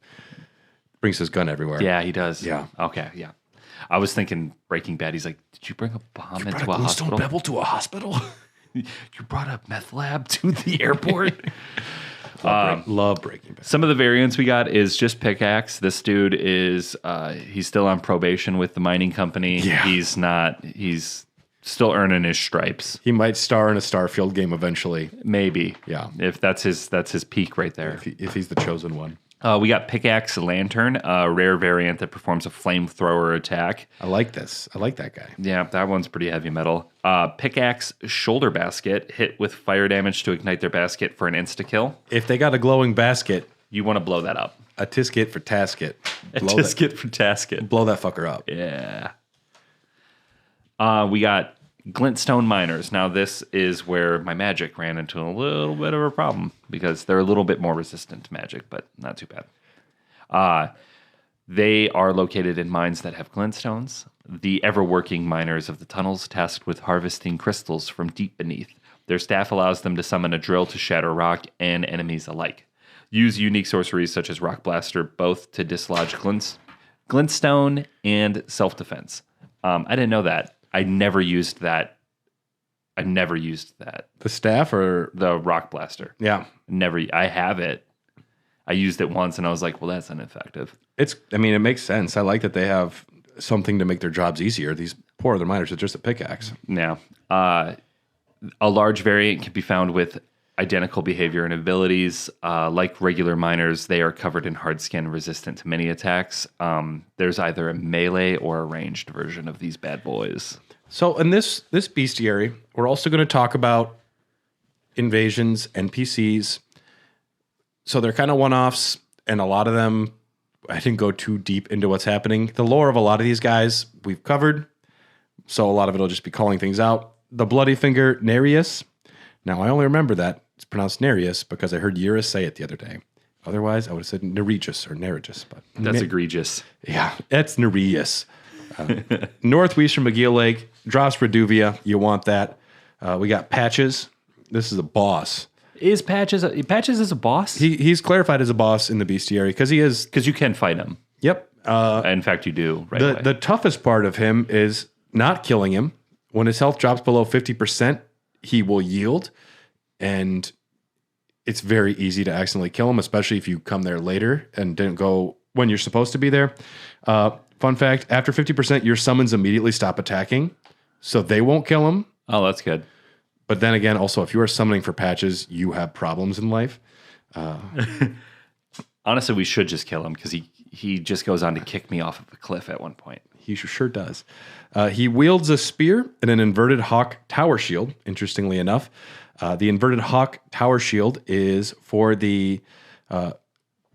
Brings his gun everywhere. Yeah, he does. Yeah. Okay, yeah. I was thinking Breaking Bad. He's like, did you bring a bomb into a glintstone hospital? pebble to a hospital. You brought a meth lab to the airport? Love Breaking Bad. Some of the variants we got is just pickaxe. This dude is, he's still on probation with the mining company. Yeah. He's still earning his stripes. He might star in a Starfield game eventually. Maybe. Yeah. If that's his peak right there. If he's the chosen one. We got Pickaxe Lantern, a rare variant that performs a flamethrower attack. I like this. I like that guy. Yeah, that one's pretty heavy metal. Pickaxe Shoulder Basket, hit with fire damage to ignite their basket for an insta-kill. If they got a glowing basket, You want to blow that up. a tisket for tasket. A tisket for tasket. Blow that fucker up. Yeah. We got Glintstone Miners. Now, this is where my magic ran into a little bit of a problem because they're a little bit more resistant to magic, but not too bad. They are located in mines that have glintstones. The ever-working miners of the tunnels tasked with harvesting crystals from deep beneath. Their staff allows them to summon a drill to shatter rock and enemies alike. Use unique sorceries such as Rock Blaster, both to dislodge glintstone and self-defense. I didn't know that. I never used that. The staff or The Rock Blaster. yeah. Never. I have it. I used it once and I was like, well, that's ineffective. It makes sense. I like that they have something to make their jobs easier. These poor other miners are just a pickaxe. Now, a large variant can be found with identical behavior and abilities. Like regular miners, they are covered in hard skin, resistant to many attacks. There's either a melee or a ranged version of these bad boys. So in this bestiary, we're also going to talk about invasions, NPCs. So they're kind of one-offs, and a lot of them, I didn't go too deep into what's happening. The lore of a lot of these guys we've covered, so a lot of it will just be calling things out. The Bloody Finger Nereus. Now, I only remember that it's pronounced Nereus because I heard Eurus say it the other day. Otherwise, I would have said Neregus or Neregus. But That's egregious. yeah, that's Nereus. Northwest from McGill Lake, drops Reduvia. You want that. We got Patches. This is a boss. Is Patches is a boss? He's clarified as a boss in the bestiary because he is. Because you can fight him. Yep. In fact, you do right away. The toughest part of him is not killing him. When his health drops below 50%, he will yield, and it's very easy to accidentally kill him, especially if you come there later and didn't go when you're supposed to be there. Fun fact, after 50%, your summons immediately stop attacking, so they won't kill him. Oh, that's good. But then again, also, if you are summoning for patches, you have problems in life. Honestly, we should just kill him because he just goes on to kick me off of a cliff at one point. He sure does. He wields a spear and an inverted hawk tower shield, interestingly enough. The inverted hawk tower shield is for the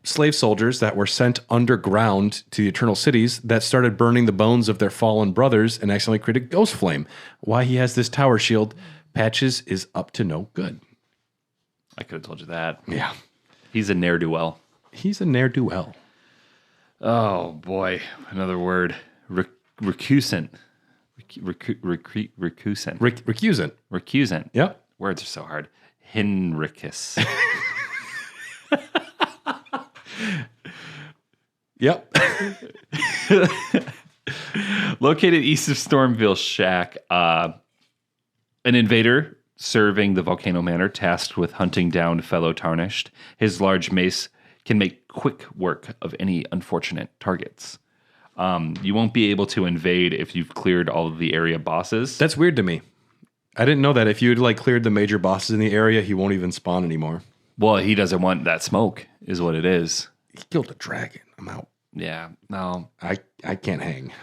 slave soldiers that were sent underground to the Eternal Cities that started burning the bones of their fallen brothers and accidentally created ghost flame. Why he has this tower shield, Patches is up to no good. I could have told you that. Yeah. He's a ne'er-do-well. He's a ne'er-do-well. Oh, boy. Another word. Recusant. Recusant. Recusant. Recusant. Yep. Words are so hard. Henricus. Yep. Located east of Stormville Shack, an invader serving the Volcano Manor, tasked with hunting down fellow Tarnished. His large mace can make quick work of any unfortunate targets. You won't be able to invade if you've cleared all of the area bosses. That's weird to me. I didn't know that. If you'd cleared the major bosses in the area, he won't even spawn anymore. Well, he doesn't want that smoke, is what it is. He killed a dragon. I'm out. Yeah, no. I can't hang.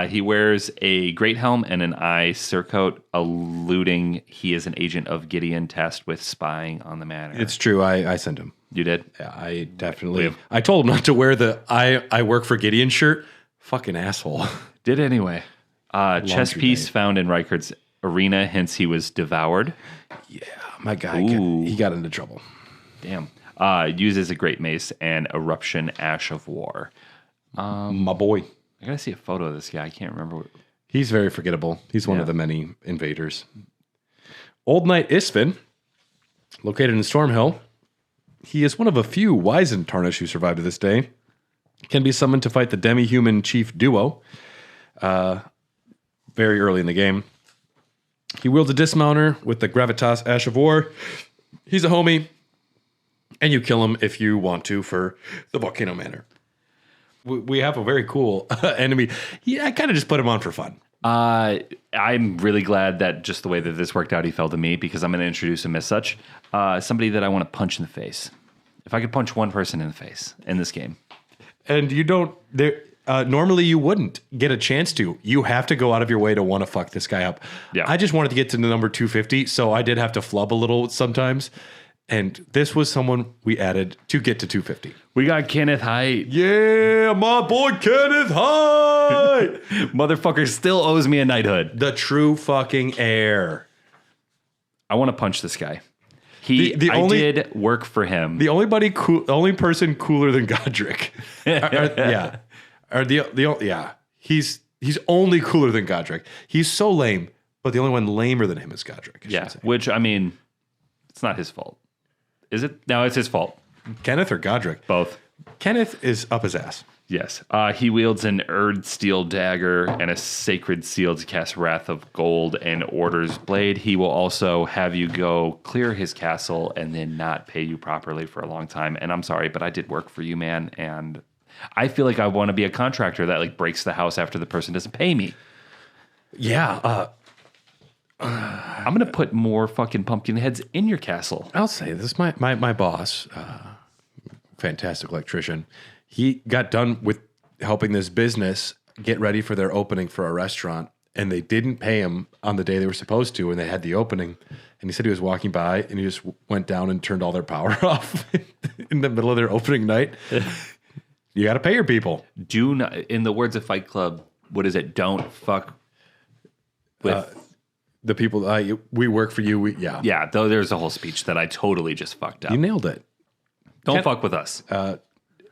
He wears a great helm and an eye surcoat, alluding he is an agent of Gideon tasked with spying on the manor. It's true. I sent him. You did? Yeah, I definitely. I told him not to wear the I work for Gideon shirt. Fucking asshole. Did anyway. Chess piece found in Reichard's arena, hence he was devoured. Yeah, my guy, he got into trouble. Damn. Uses a great mace and eruption ash of war. My boy. I gotta see a photo of this guy. I can't remember. He's very forgettable. He's one of the many invaders. Old Knight Isfin, located in Stormhill. He is one of a few wizened Tarnished who survived to this day. Can be summoned to fight the demi-human chief duo very early in the game. He wields a dismounter with the Gravitas Ash of War. He's a homie, and you kill him if you want to for the Volcano Manor. We have a very cool enemy. I kind of just put him on for fun. I'm really glad that just the way that this worked out, he fell to me, because I'm going to introduce him as such. Somebody that I want to punch in the face. If I could punch one person in the face in this game. And you don't... normally you wouldn't get a chance to. You have to go out of your way to want to fuck this guy up. Yeah. I just wanted to get to the number 250, so I did have to flub a little sometimes. And this was someone we added to get to 250. We got Kenneth Haight. Yeah, my boy Kenneth Haight. Motherfucker still owes me a knighthood. The true fucking heir. I want to punch this guy. I did work for him. The only person cooler than Godric. He's only cooler than Godric. He's so lame, but the only one lamer than him is Godric. Which, I mean, it's not his fault. Is it? No, it's his fault. Kenneth or Godric? Both. Kenneth is up his ass. Yes. He wields an Erd steel dagger and a sacred seal to cast Wrath of Gold and Order's Blade. He will also have you go clear his castle and then not pay you properly for a long time. And I'm sorry, but I did work for you, man. And I feel like I want to be a contractor that breaks the house after the person doesn't pay me. Yeah. I'm going to put more fucking pumpkin heads in your castle. I'll say this. My boss, fantastic electrician, he got done with helping this business get ready for their opening for a restaurant, and they didn't pay him on the day they were supposed to, and they had the opening. And he said he was walking by, and he just went down and turned all their power off in the middle of their opening night. You got to pay your people. Do not, in the words of Fight Club, what is it? Don't fuck with... the people, we work for you. Yeah, though there's a whole speech that I totally just fucked up. You nailed it. Don't fuck with us.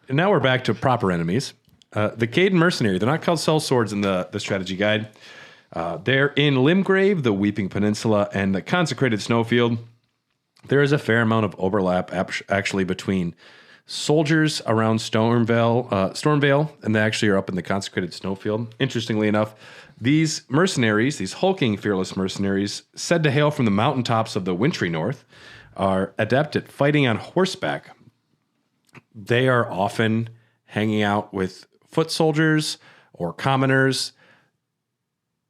And now we're back to proper enemies. The Caden Mercenary. They're not called sellswords in the strategy guide. They're in Limgrave, the Weeping Peninsula, and the Consecrated Snowfield. There is a fair amount of overlap actually between soldiers around Stormvale, and they actually are up in the consecrated snowfield. Interestingly enough, these mercenaries, these hulking, fearless mercenaries, said to hail from the mountaintops of the wintry north, are adept at fighting on horseback. They are often hanging out with foot soldiers or commoners.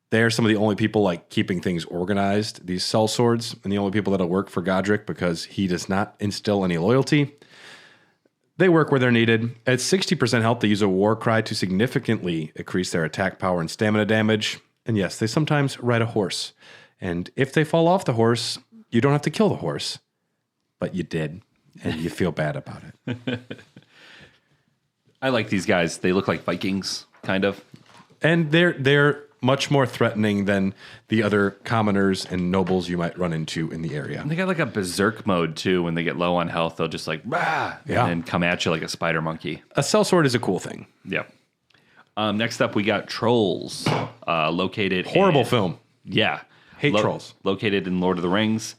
They are some of the only people like keeping things organized, these sellswords, and the only people that'll work for Godric because he does not instill any loyalty. They work where they're needed. At 60% health, they use a war cry to significantly increase their attack power and stamina damage. And yes, they sometimes ride a horse. And if they fall off the horse, you don't have to kill the horse. But you did, and you feel bad about it. I like these guys. They look like Vikings, kind of. And they're much more threatening than the other commoners and nobles you might run into in the area. And they got like a berserk mode too. When they get low on health, they'll just like rah, Yeah. and then come at you like a spider monkey. A sellsword is a cool thing. Yep. Next up, we got Trolls, located. Horrible film. Yeah, Hate Trolls. Located in Lord of the Rings,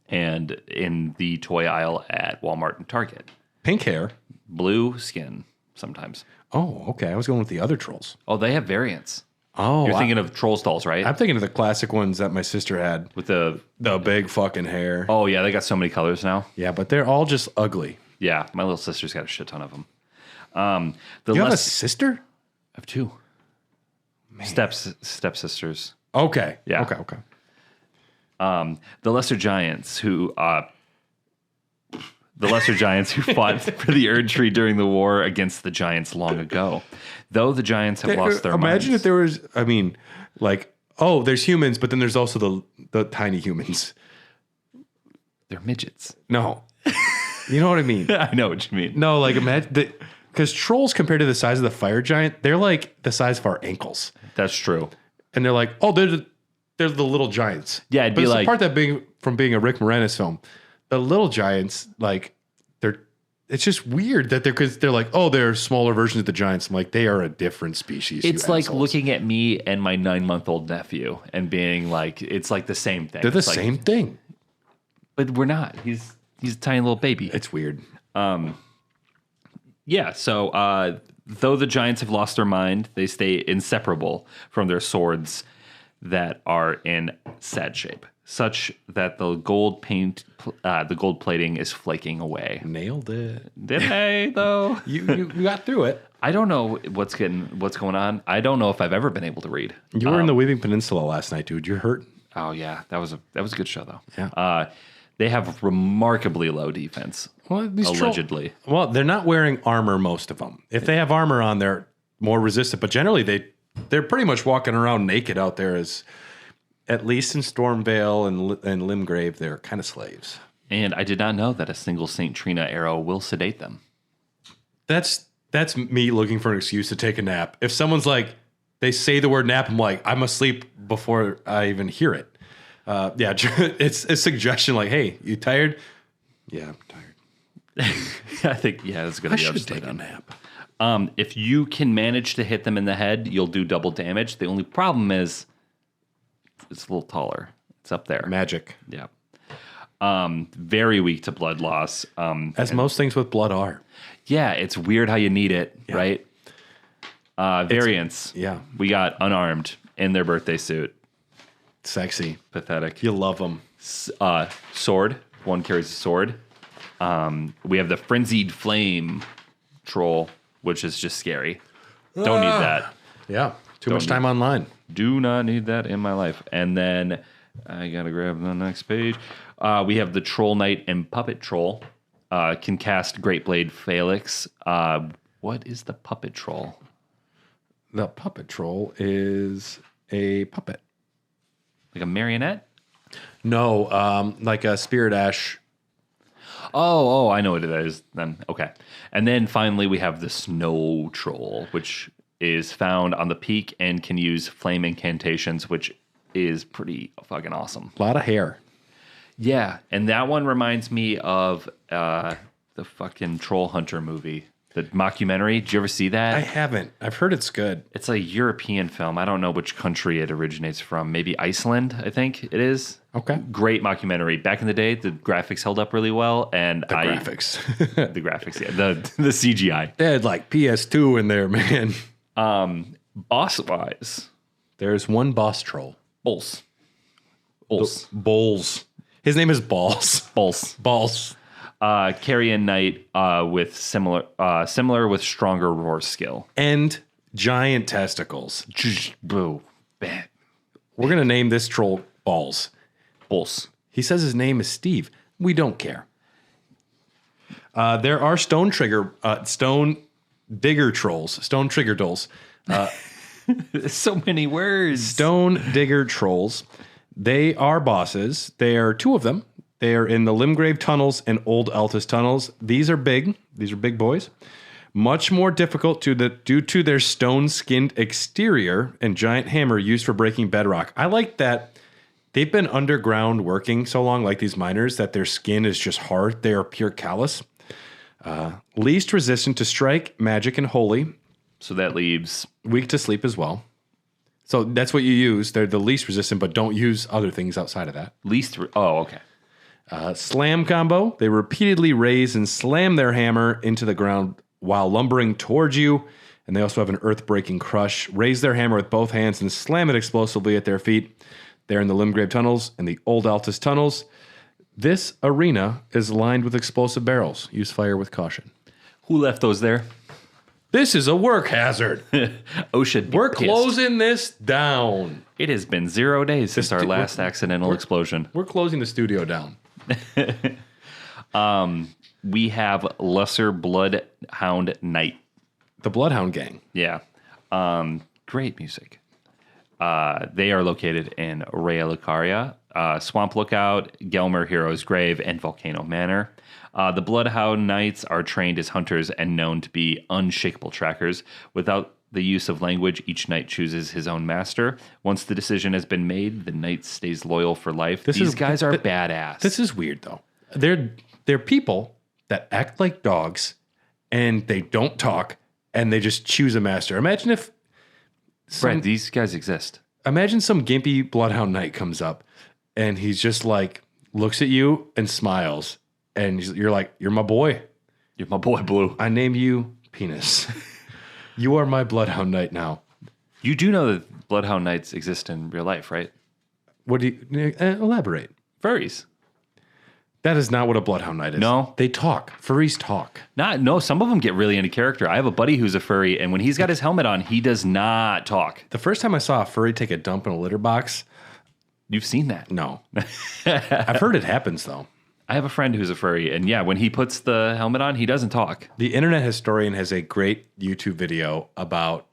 and in the toy aisle at Walmart and Target. Pink hair. Blue skin sometimes. Oh, okay. I was going with the other trolls. Oh, they have variants. Oh, You're thinking of Troll Stalls, right? I'm thinking of the classic ones that my sister had With the big fucking hair. oh yeah, they got so many colors now. Yeah, but they're all just ugly. Yeah, my little sister's got a shit ton of them. You have a sister? I have two stepsisters. Okay. Yeah. Okay. The Lesser Giants who fought for the Erd Tree during the war against the Giants long ago. Though the Giants have lost their Imagine minds. if there was, there's humans, but then there's also the tiny humans. They're midgets. No. You know what I mean? I know what you mean. No, like imagine, because trolls compared to the size of the fire giant, they're like the size of our ankles. That's true. And they're like, oh, they're the little giants. Yeah, it'd but be it's like- the part that being a Rick Moranis film. The little giants, it's just weird that because they're like, oh, they're smaller versions of the giants. I'm like, they are a different species. It's you like assholes. looking at me and my 9-month-old nephew and being like, it's like the same thing. They're the It's like- same thing. but we're not. He's a tiny little baby. It's weird. Yeah, so though the Giants have lost their mind, they stay inseparable from their swords that are in sad shape, such that the gold plating is flaking away. Nailed it. Did I though? You got through it. I don't know what's going on. I don't know if I've ever been able to read. You were in the Weeping Peninsula last night, dude. You're hurt. Oh yeah, that was a good show though. Yeah. They have remarkably low defense. Well, Allegedly. They're not wearing armor, most of them. If they have armor on, they're more resistant. But generally, they're pretty much walking around naked out there. As at least in Stormvale and Limgrave, they're kind of slaves. And I did not know that a single Saint Trina arrow will sedate them. That's me looking for an excuse to take a nap. If someone's like, they say the word nap, I'm like, I'm asleep before I even hear it. It's a suggestion like, hey, you tired? Yeah, I'm tired. I think, yeah, that's going to be should upside take a down. nap. If you can manage to hit them in the head, you'll do double damage. The only problem is it's a little taller. It's up there. Magic. Yeah. Very weak to blood loss. As most things with blood are. Yeah, it's weird how you need it, right? Variants. Yeah. We got unarmed in their birthday suit. Sexy. Pathetic. You love them. Sword. One carries a sword. We have the frenzied flame troll, which is just scary. Don't need that. Yeah. Too much time online. Do not need that in my life. And then I gotta grab the next page. We have the Troll Knight and Puppet Troll. Can cast Great Blade Phalanx. What is the Puppet Troll? The puppet troll is a puppet. Like a marionette? No, like a spirit ash. Oh, I know what it is then. Okay. And then finally we have the Snow Troll, which is found on the peak and can use flame incantations, which is pretty fucking awesome. A lot of hair. Yeah, and that one reminds me of the fucking Troll Hunter movie. The mockumentary. Did you ever see that? I haven't. I've heard it's good. It's a European film. I don't know which country it originates from. Maybe Iceland, I think it is. Okay. Great mockumentary. Back in the day, the graphics held up really well. And The graphics. The graphics, yeah. The CGI. They had like PS2 in there, man. Boss-wise. There's one boss troll. Bowls. Bowls. His name is Balls. Balls. Carrion Knight with similar with stronger roar skill. And giant testicles. Boo. Bam. We're going to name this troll Balls. Bulls. He says his name is Steve. We don't care. There are stone digger trolls. Stone trigger dolls. So many words. Stone digger trolls. They are bosses. There are two of them. They are in the Limgrave tunnels and Old Altus tunnels. These are big. These are big boys. Much more difficult due to their stone-skinned exterior and giant hammer used for breaking bedrock. I like that they've been underground working so long, like these miners, that their skin is just hard. They are pure callus. Least resistant to strike, magic, and holy. So that leaves... Weak to sleep as well. So that's what you use. They're the least resistant, but don't use other things outside of that. Okay. Slam combo. They repeatedly raise and slam their hammer into the ground while lumbering towards you. And they also have an earth-breaking crush. Raise their hammer with both hands and slam it explosively at their feet. They're in the Limgrave tunnels and the Old Altus tunnels. This arena is lined with explosive barrels. Use fire with caution. Who left those there? This is a work hazard. We're closing this down. It has been 0 days since our last accidental explosion. We're closing the studio down. We have Lesser Bloodhound Knight. The Bloodhound Gang. Yeah. Great music. They are located in Rea Lucaria, Swamp Lookout, Gelmer Hero's Grave, and Volcano Manor. The Bloodhound Knights are trained as hunters and known to be unshakable trackers. Without the use of language, each knight chooses his own master. Once the decision has been made, the knight stays loyal for life. These guys are badass. This is weird, though. They're people that act like dogs, and they don't talk, and they just choose a master. Imagine if... Brett, these guys exist. Imagine some gimpy Bloodhound Knight comes up, and he's just like, looks at you and smiles. And you're like, you're my boy. You're my boy, Blue. I name you Penis. You are my Bloodhound Knight now. You do know that Bloodhound Knights exist in real life, right? What do you... elaborate. Furries. That is not what a Bloodhound Knight is. No. They talk. Furries talk. No, some of them get really into character. I have a buddy who's a furry, and when he's got his helmet on, he does not talk. The first time I saw a furry take a dump in a litter box... You've seen that? No. I've heard it happens, though. I have a friend who's a furry, and yeah, when he puts the helmet on, he doesn't talk. The Internet Historian has a great YouTube video about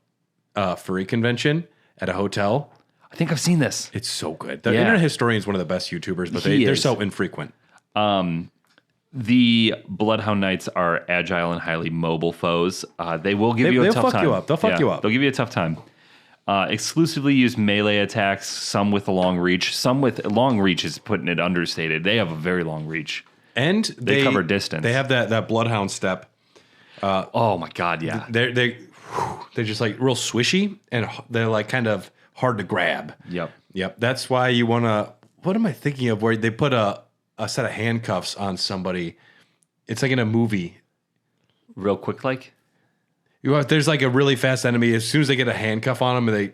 a furry convention at a hotel. I think I've seen this. It's so good. The Internet Historian is one of the best YouTubers, but they're so infrequent. The Bloodhound Knights are agile and highly mobile foes. They will give you a tough time. They'll fuck you up. They'll give you a tough time. Exclusively use melee attacks, some with a long reach. Some with long reach is putting it understated. They have a very long reach. And they cover distance. They have that Bloodhound step. Oh my God, yeah. They're just like real swishy, and they're like kind of hard to grab. Yep. That's why you want to... What am I thinking of where they put a set of handcuffs on somebody? It's like in a movie. Real quick like? There's like a really fast enemy. As soon as they get a handcuff on them, they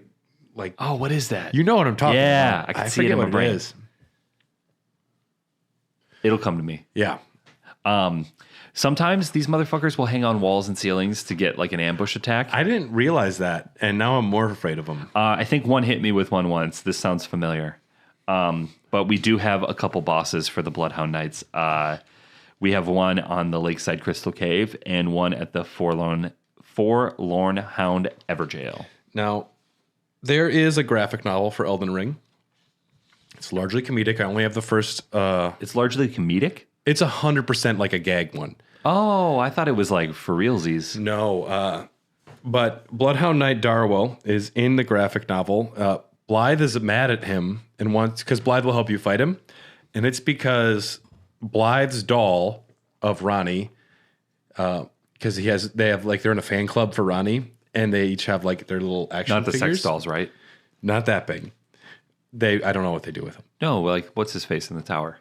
like... Oh, what is that? You know what I'm talking about. Yeah, I can see it in my brain. It'll come to me. Yeah. Sometimes these motherfuckers will hang on walls and ceilings to get like an ambush attack. I didn't realize that, and now I'm more afraid of them. I think one hit me with one once. This sounds familiar. But we do have a couple bosses for the Bloodhound Knights. We have one on the Lakeside Crystal Cave and one at the Forlorn Hound Everjail. Now, there is a graphic novel for Elden Ring. It's largely comedic. I only have the first... It's largely comedic? It's 100% like a gag one. Oh, I thought it was like for realsies. No, but Bloodhound Knight Darwell is in the graphic novel. Blythe is mad at him and wants... Because Blythe will help you fight him. And it's because Blythe's doll of Ronnie... because they're in a fan club for Ronnie, and they each have like their little action Not the figures. sex dolls, right? Not that big. I don't know what they do with them. No, like what's his face in the tower?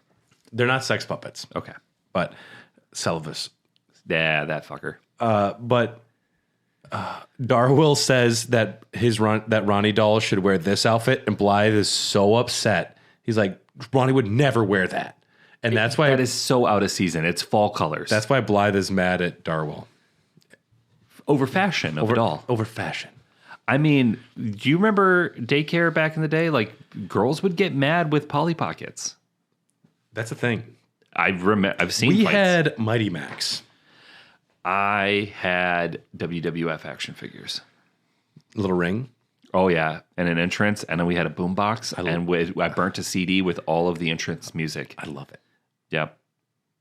They're not sex puppets, Okay. but Selvis. Yeah, that fucker. But Darwill says that that Ronnie doll should wear this outfit, and Blythe is so upset. He's like, Ronnie would never wear that, and that's why That is so out of season. It's fall colors. that's why Blythe is mad at Darwill over fashion of it all. over fashion. I mean, do you remember daycare back in the day? Like girls would get mad with Polly Pockets. That's a thing. I've seen. We fights. had Mighty Max, I had WWF action figures. little ring. Oh yeah, and an entrance, and then we had a boombox, and I burnt a CD with all of the entrance music. I love it. Yep,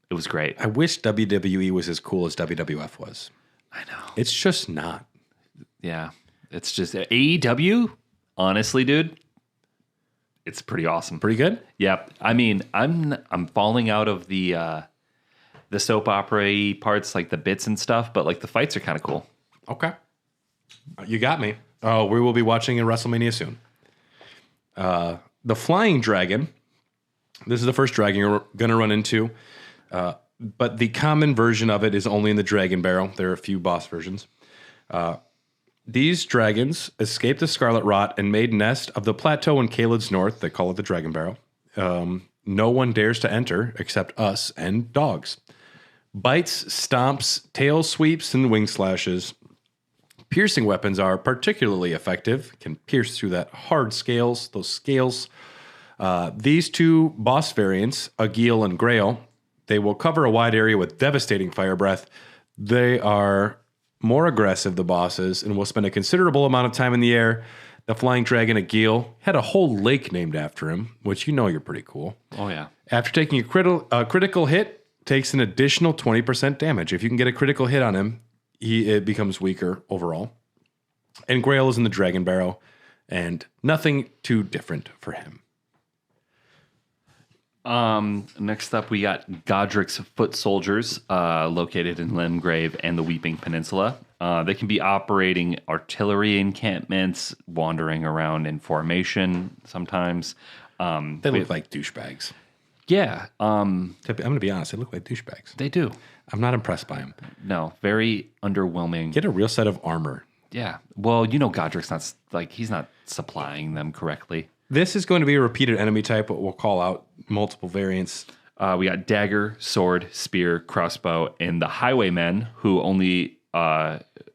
it was great. I wish WWE was as cool as WWF was. I know. It's just not. Yeah, it's just AEW. Honestly, dude, it's pretty awesome. Pretty good. Yep. I mean, I'm falling out of the soap opera parts, like the bits and stuff, but like the fights are kind of cool. Okay. You got me. Oh, we will be watching in WrestleMania soon. The Flying Dragon. This is the first dragon you're going to run into. But the common version of it is only in the Dragon Barrel. There are a few boss versions. These dragons escaped the Scarlet Rot and made nest of the plateau in Caelid's north. They call it the Dragon Barrel. No one dares to enter except us and dogs. Bites, stomps, tail sweeps, and wing slashes. Piercing weapons are particularly effective, can pierce through those scales. These two boss variants, Agil and Grail, they will cover a wide area with devastating fire breath. They are more aggressive, the bosses, and will spend a considerable amount of time in the air. The flying dragon Agil had a whole lake named after him, which you're pretty cool. Oh yeah. After taking a critical hit, takes an additional 20% damage. If you can get a critical hit on him, it becomes weaker overall. And Grail is in the Dragon Barrow, and nothing too different for him. Next up, we got Godric's foot soldiers, located in Limgrave and the Weeping Peninsula. They can be operating artillery encampments, wandering around in formation sometimes. They look like douchebags. Yeah. I'm going to be honest. They look like douchebags. They do. I'm not impressed by them. No, very underwhelming. Get a real set of armor. Yeah. Well, Godric's he's not supplying them correctly. This is going to be a repeated enemy type, but we'll call out multiple variants. We got dagger, sword, spear, crossbow, and the highwaymen who only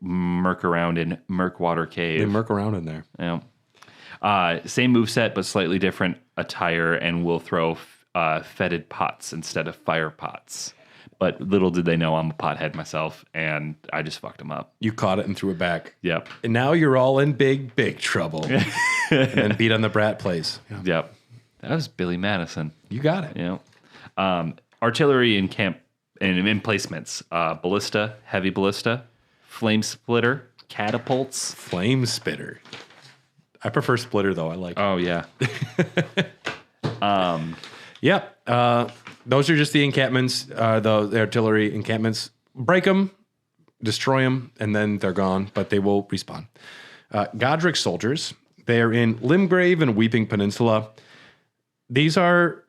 murk around in Murkwater Cave. They murk around in there. Yeah. Same moveset, but slightly different attire, and will throw fetid pots instead of fire pots. But little did they know I'm a pothead myself, and I just fucked them up. You caught it and threw it back. Yep. And now you're all in big, big trouble. And then beat on the brat place. Yeah. Yep. That was Billy Madison. You got it. Yeah. Artillery in camp and emplacements. Ballista, heavy ballista, flame splitter, catapults. Flame spitter. I prefer splitter, though. I like it. Oh, yeah. Yep. Those are just the encampments, the artillery encampments. Break them, destroy them, and then they're gone, but they will respawn. Godric soldiers. They are in Limgrave and Weeping Peninsula. These are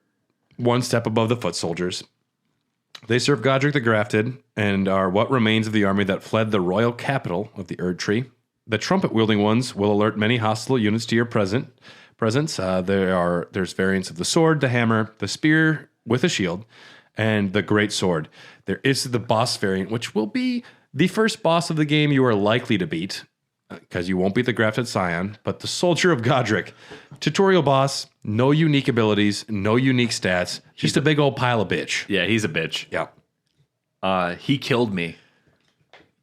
one step above the foot soldiers. They serve Godric the Grafted and are what remains of the army that fled the royal capital of the Erd Tree. The trumpet-wielding ones will alert many hostile units to your presence. There's variants of the sword, the hammer, the spear with a shield, and the great sword. There is the boss variant, which will be the first boss of the game you are likely to beat, because you won't beat the Grafted Scion, but the Soldier of Godric. Tutorial boss, no unique abilities, no unique stats, just a big old pile of bitch. Yeah, he's a bitch. Yeah. He killed me.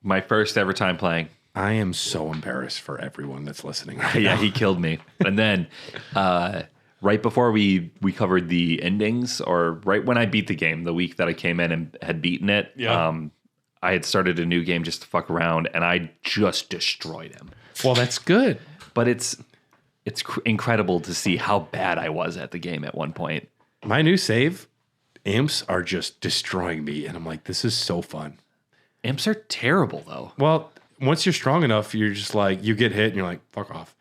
My first ever time playing. I am so embarrassed for everyone that's listening right Yeah, now. he killed me. And then right before we covered the endings, or right when I beat the game, the week that I came in and had beaten it, I had started a new game just to fuck around, and I just destroyed him. Well, that's good. But it's incredible to see how bad I was at the game at one point. My new save, imps are just destroying me, and I'm like, this is so fun. Imps are terrible, though. Well, once you're strong enough, you're just like, you get hit and you're like, fuck off.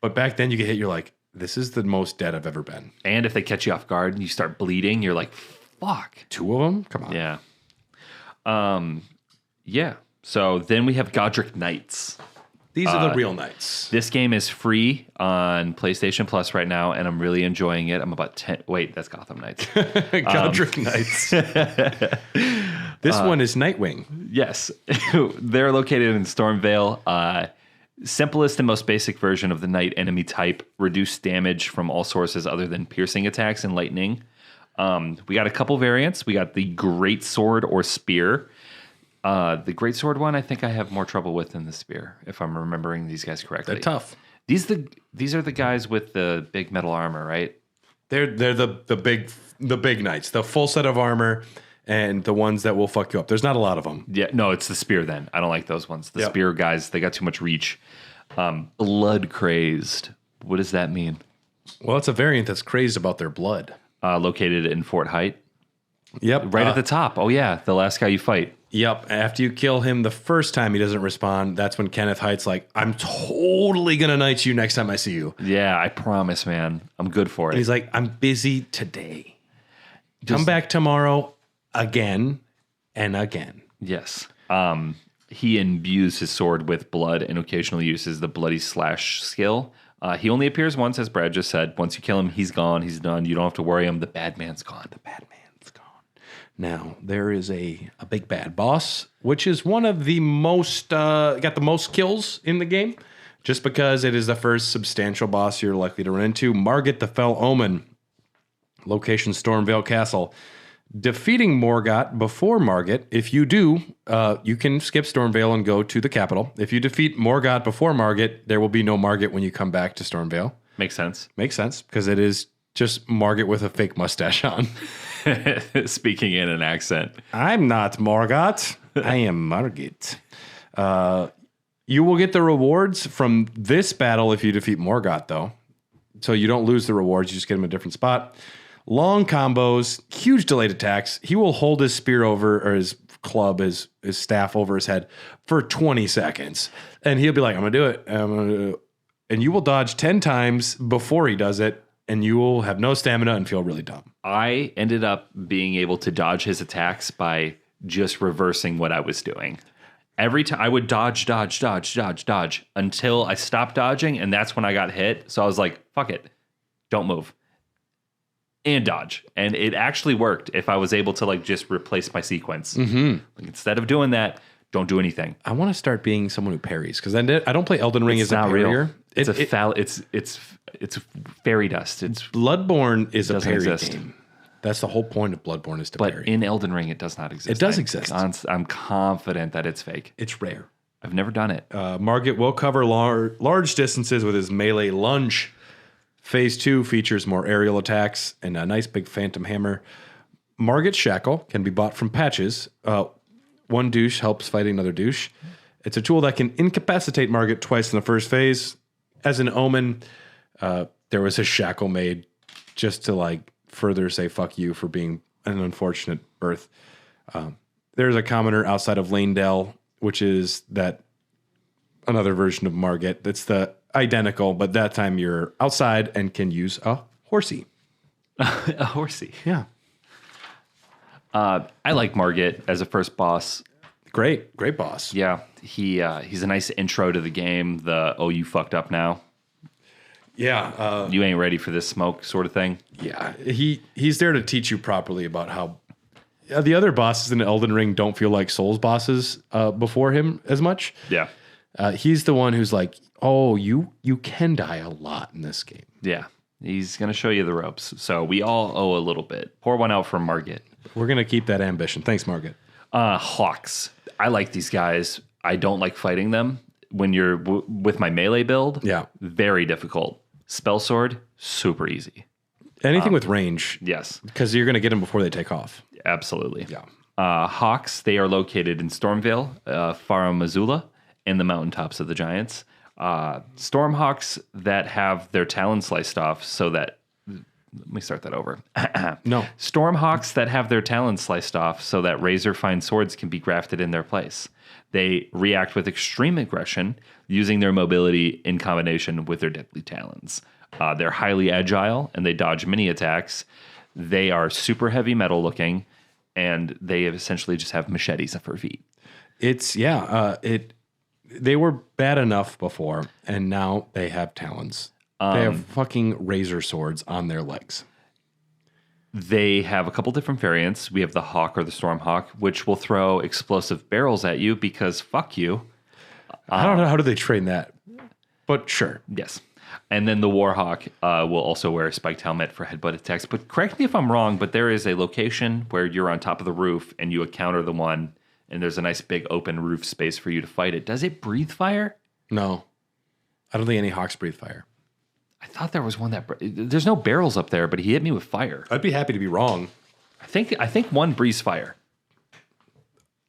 But back then you get hit, you're like, this is the most dead I've ever been. And if they catch you off guard and you start bleeding, you're like, fuck. 2 of them? Come on. Yeah. Yeah. So then we have Godric Knights. These are the real knights. This game is free on PlayStation Plus right now, and I'm really enjoying it. I'm about 10. Wait, that's Gotham Knights. Godric Knights. This one is Nightwing. Yes. They're located in Stormvale. Simplest and most basic version of the knight enemy type. Reduced damage from all sources other than piercing attacks and lightning. We got a couple variants. We got the Great Sword or Spear. The Great Sword one, I think I have more trouble with than the Spear, if I'm remembering these guys correctly. They're tough. These are the guys with the big metal armor, right? They're the big knights, the full set of armor, and the ones that will fuck you up. There's not a lot of them. Yeah, no, it's the Spear then. I don't like those ones. The Spear guys, they got too much reach. Blood crazed. What does that mean? Well, it's a variant that's crazed about their blood. Located in Fort Height. Yep. Right at the top. Oh, yeah. The last guy you fight. Yep. After you kill him the first time he doesn't respond, that's when Kenneth Height's like, I'm totally going to knight you next time I see you. Yeah, I promise, man. I'm good for it. And he's like, I'm busy today. Come back tomorrow again and again. Yes. He imbues his sword with blood and occasionally uses the bloody slash skill. He only appears once, as Brad just said. Once you kill him, he's gone. He's done. You don't have to worry him. The bad man's gone. The bad man's gone. Now, there is a big bad boss, which is one of the most, got the most kills in the game, just because it is the first substantial boss you're likely to run into. Margit the Fell Omen, location Stormvale Castle. Defeating Morgott before Margit, if you do, you can skip Stormvale and go to the capital. If you defeat Morgott before Margit, there will be no Margit when you come back to Stormvale. Makes sense. Makes sense, because it is just Margit with a fake mustache on. Speaking in an accent. I'm not Morgott. I am Margit. You will get the rewards from this battle if you defeat Morgott, though. So you don't lose the rewards. You just get them in a different spot. Long combos, huge delayed attacks. He will hold his spear over, or his club, his staff over his head for 20 seconds. And he'll be like, I'm going to do it. I'm going to do it. And you will dodge 10 times before he does it. And you will have no stamina and feel really dumb. I ended up being able to dodge his attacks by just reversing what I was doing. Every time I would dodge until I stopped dodging. And that's when I got hit. So I was like, fuck it. Don't move. And dodge. And it actually worked if I was able to like just replace my sequence. Mm-hmm. Like, instead of doing that, don't do anything. I want to start being someone who parries, because I don't play Elden Ring as a parrier. It's fairy dust. It's Bloodborne is a parry game. That's the whole point of Bloodborne, is to parry. But in Elden Ring, it does not exist. It does exist. I'm confident that it's fake. It's rare. I've never done it. Margit will cover large distances with his melee lunge. Phase 2 features more aerial attacks and a nice big phantom hammer. Margit's Shackle can be bought from patches. One douche helps fight another douche. It's a tool that can incapacitate Margit twice in the first phase. As an omen, there was a shackle made just to like further say fuck you for being an unfortunate birth. There's a commoner outside of Lanedale, which is that another version of Margit. That's the identical, but that time you're outside and can use a horsey. A horsey. Yeah. I like Margit as a first boss. Great boss. Yeah, he's a nice intro to the game. You fucked up now. Yeah. You ain't ready for this smoke sort of thing. Yeah. He's there to teach you properly about how the other bosses in Elden Ring don't feel like Souls bosses before him as much. Yeah. He's the one who's like, oh, you can die a lot in this game. Yeah. He's going to show you the ropes. So we all owe a little bit. Pour one out for Margit. We're going to keep that ambition. Thanks, Margit. Hawks. I like these guys. I don't like fighting them. When you're with my melee build, very difficult. Spell sword, super easy. Anything with range. Yes. Because you're going to get them before they take off. Absolutely. Yeah. Hawks, they are located in Stormvale, Farum Azula, and the mountaintops of the Giants. Stormhawks that have their talons sliced off so that Let me start that over. No. Stormhawks that have their talons sliced off so that razor-fine swords can be grafted in their place. They react with extreme aggression, using their mobility in combination with their deadly talons. They're highly agile, and they dodge many attacks. They are super heavy metal looking, and they essentially just have machetes for feet. They were bad enough before, and now they have talons. They have fucking razor swords on their legs. They have a couple different variants. We have the Hawk or the Stormhawk, which will throw explosive barrels at you because fuck you. I don't know how do they train that, but sure. Yes. And then the Warhawk will also wear a spiked helmet for headbutt attacks. But correct me if I'm wrong, but there is a location where you're on top of the roof and you encounter the one, and there's a nice big open roof space for you to fight it. Does it breathe fire? No. I don't think any hawks breathe fire. I thought there was one that... There's no barrels up there, but he hit me with fire. I'd be happy to be wrong. I think one breathes fire.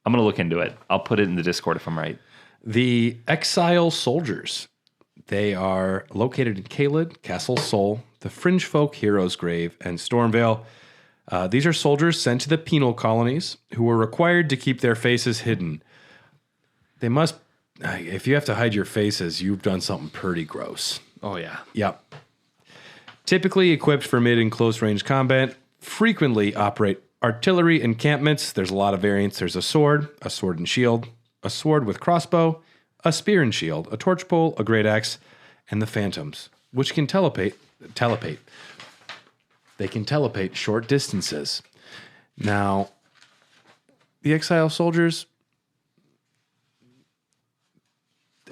I'm going to look into it. I'll put it in the Discord if I'm right. The Exile Soldiers. They are located in Caelid, Castle Sol, the Fringe Folk Heroes Grave, and Stormvale. These are soldiers sent to the penal colonies who were required to keep their faces hidden. They must... If you have to hide your faces, you've done something pretty gross. Oh, yeah. Yep. Typically equipped for mid and close range combat, frequently operate artillery encampments. There's a lot of variants. There's a sword and shield, a sword with crossbow, a spear and shield, a torch pole, a great axe, and the phantoms, which can telepate. They can telepate short distances. Now, the Exile Soldiers,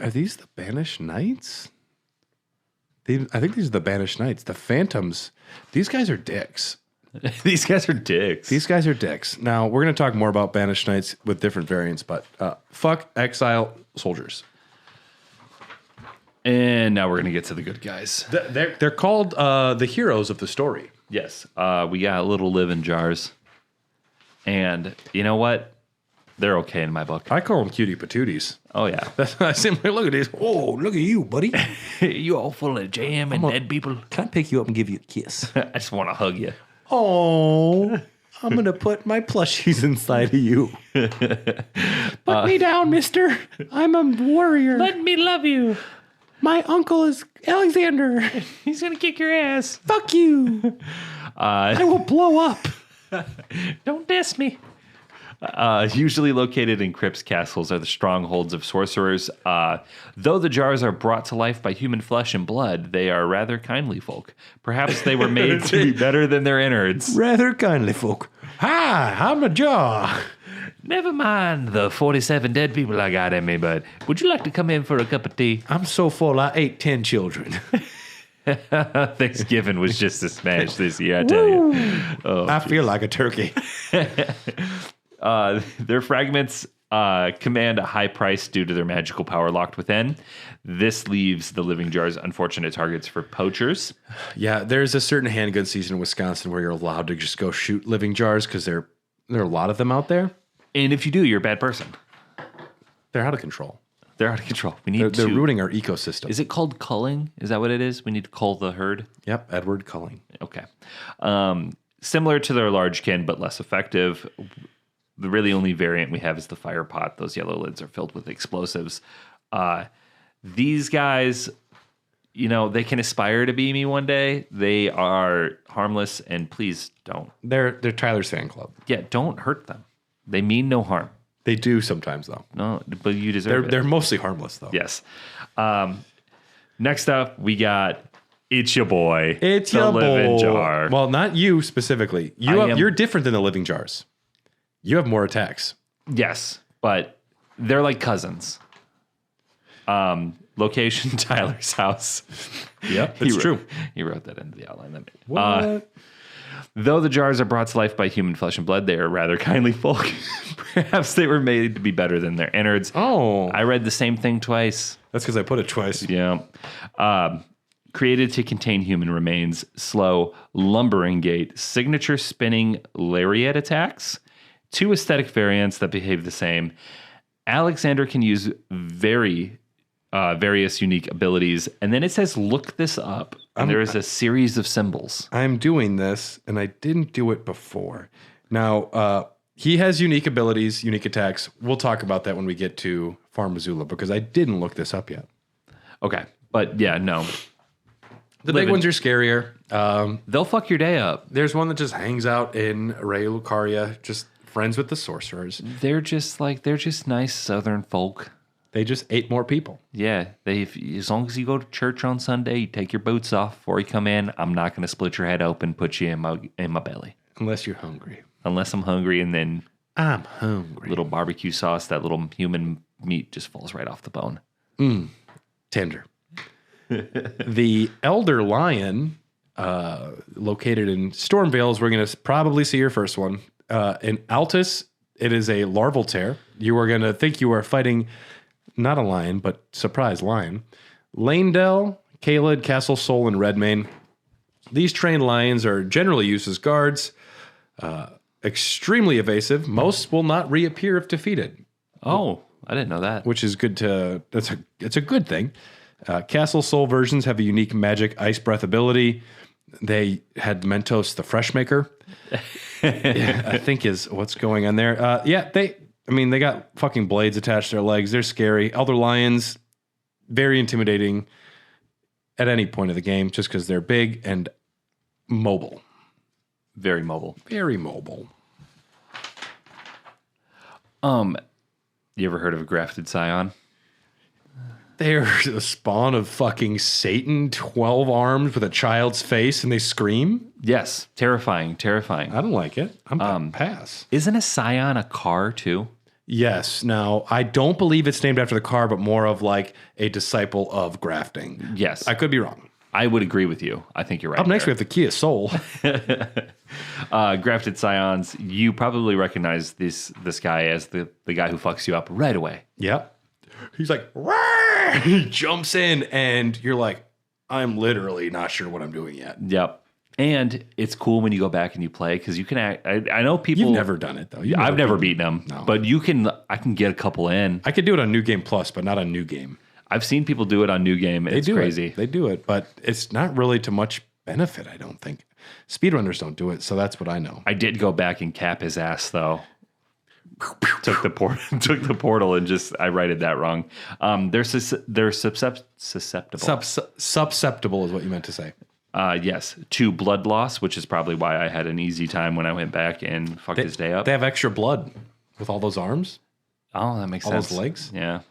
are these the Banished Knights? I think these are the Banished Knights. The Phantoms, these guys are dicks. These guys are dicks. These guys are dicks. Now, we're going to talk more about Banished Knights with different variants, but fuck Exile Soldiers. And now we're going to get to the good guys. They're called the heroes of the story. Yes. We got little living jars. And you know what? They're okay in my book. I call them cutie patooties. Oh, yeah. I simply look at these. Oh, look at you, buddy. You all full of jam and dead people. Can I pick you up and give you a kiss? I just want to hug you. Oh, I'm going to put my plushies inside of you. Put me down, mister. I'm a warrior. Let me love you. My uncle is Alexander. He's going to kick your ass. Fuck you. I will blow up. Don't diss me. Usually located in crypts, castles are the strongholds of sorcerers. Though the jars are brought to life by human flesh and blood, they are rather kindly folk. Perhaps they were made to be better than their innards. Rather kindly folk. Hi, I'm a jar. Never mind the 47 dead people I got in me, but would you like to come in for a cup of tea? I'm so full I ate 10 children. Thanksgiving was just a smash this year, I tell you. Oh, I feel like a turkey. Their fragments command a high price due to their magical power locked within. This leaves the living jars unfortunate targets for poachers. Yeah, there's a certain handgun season in Wisconsin where you're allowed to just go shoot living jars because there are a lot of them out there. And if you do, you're a bad person. They're out of control. They're out of control. We need they're ruining our ecosystem. Is it called culling? Is that what it is? We need to cull the herd? Yep, Edward culling. Okay. Similar to their large kin, but less effective. The really only variant we have is the fire pot. Those yellow lids are filled with explosives. These guys, you know, they can aspire to be me one day. They are harmless, and please don't. They're Tyler's fan club. Yeah, don't hurt them. They mean no harm. They do sometimes, though. No, but you deserve it. They're mostly harmless, though. Yes. Next up, we got It's Your Boy. It's the your living boy. jar. Well, not you specifically. You're different than the living jars. You have more attacks. Yes, but they're like cousins. Location, Tyler's house. Yep, it's true. He wrote that into the outline. What? Though the jars are brought to life by human flesh and blood, they are rather kindly folk. Perhaps they were made to be better than their innards. Oh. I read the same thing twice. That's because I put it twice. Yeah. Created to contain human remains, slow, lumbering gait, signature spinning lariat attacks, 2 aesthetic variants that behave the same. Alexander can use various unique abilities. And then it says, look this up. And there is a series of symbols. I'm doing this, and I didn't do it before. Now, he has unique abilities, unique attacks. We'll talk about that when we get to Farm Missoula, because I didn't look this up yet. Okay. But yeah, no. The big ones are scarier. They'll fuck your day up. There's one that just hangs out in Ray Lucaria, just friends with the sorcerers. They're just nice Southern folk. They just ate more people. Yeah, as long as you go to church on Sunday, you take your boots off before you come in. I'm not going to split your head open, put you in my belly. Unless you're hungry. Unless I'm hungry, and then I'm hungry. Little barbecue sauce, that little human meat just falls right off the bone. Tender. The Elder Lion, located in Stormvale, is we're going to probably see your first one. In Altus, it is a larval tear. You are going to think you are fighting not a lion, but surprise lion. Lanedell, Caelid, Castle Soul, and Redmane. These trained lions are generally used as guards. Extremely evasive. Most will not reappear if defeated. Oh, I didn't know that. Which is good it's a good thing. Castle Soul versions have a unique magic ice breath ability. They had Mentos the Freshmaker. I think is what's going on there. They got fucking blades attached to their legs. They're scary. Elder Lions, very intimidating at any point of the game just because they're big and mobile. Very mobile. Very mobile. You ever heard of a grafted scion? They're the spawn of fucking Satan, 12 arms with a child's face, and they scream? Yes. Terrifying. I don't like it. I'm pass. Isn't a scion a car too? Yes. Now, I don't believe it's named after the car, but more of like a disciple of grafting. Yes. I could be wrong. I would agree with you. I think you're right. Up next, we have the Kia Soul. Grafted scions. You probably recognize this guy as the guy who fucks you up right away. Yep. He's like, Rawr! He jumps in, and you're like, I'm literally not sure what I'm doing yet. Yep. And it's cool when you go back and you play because you can act. I know people. You've never done it though. I've never beaten them, no. But you can. I can get a couple in. I could do it on New Game Plus, but not on New Game. I've seen people do it on New Game. It's crazy. They do it, but it's not really to much benefit. I don't think speedrunners don't do it, so that's what I know. I did go back and cap his ass though. took the portal and just I righted that wrong. They're susceptible. Susceptible is what you meant to say. Yes, to blood loss, which is probably why I had an easy time when I went back and fucked his day up. They have extra blood with all those arms. Oh, that makes sense. All those legs. Yeah.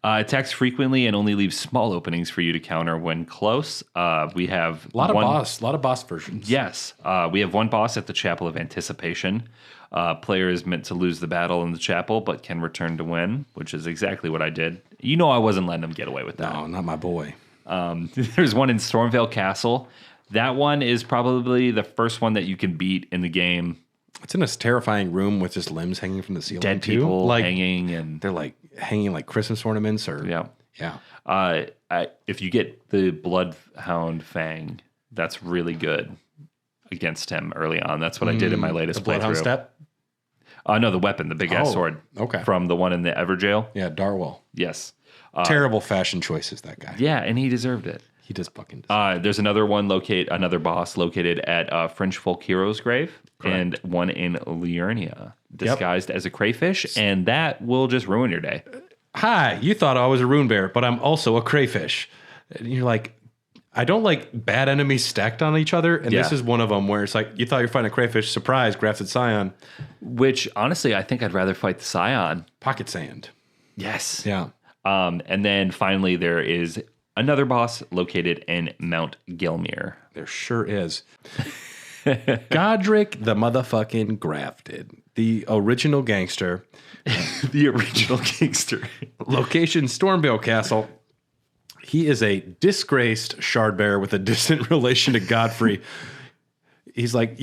Attacks frequently and only leaves small openings for you to counter when close. We have a lot of boss versions. Yes, we have one boss at the Chapel of Anticipation. Player is meant to lose the battle in the chapel, but can return to win, which is exactly what I did. You know, I wasn't letting them get away with that. No, not my boy. There's one in Stormvale Castle. That one is probably the first one that you can beat in the game. It's in this terrifying room with just limbs hanging from the ceiling. Dead people hanging, and they're like hanging like Christmas ornaments, or yeah. If you get the Bloodhound Fang, that's really good against him early on. That's what I did in my latest playthrough. Bloodhound Step. No, the weapon, the big ass sword. Okay, from the one in the Everjail. Yeah, Darwell. Yes. Terrible fashion choices, that guy. Yeah, and he deserved it. He does fucking deserve it. There's another boss located at French Folk Heroes Grave. Correct. And one in Liurnia, disguised as a crayfish, and that will just ruin your day. Hi, you thought I was a rune bear, but I'm also a crayfish. And you're like, I don't like bad enemies stacked on each other, and this is one of them where it's like, you thought you're fighting a crayfish, surprise, grafted scion. Which, honestly, I think I'd rather fight the scion. Pocket sand. Yes. Yeah. And then finally, there is another boss located in Mount Gilmere. There sure is. Godric the motherfucking Grafted. The original gangster. The original gangster. Location Stormvale Castle. He is a disgraced shard bearer with a distant relation to Godfrey. He's like,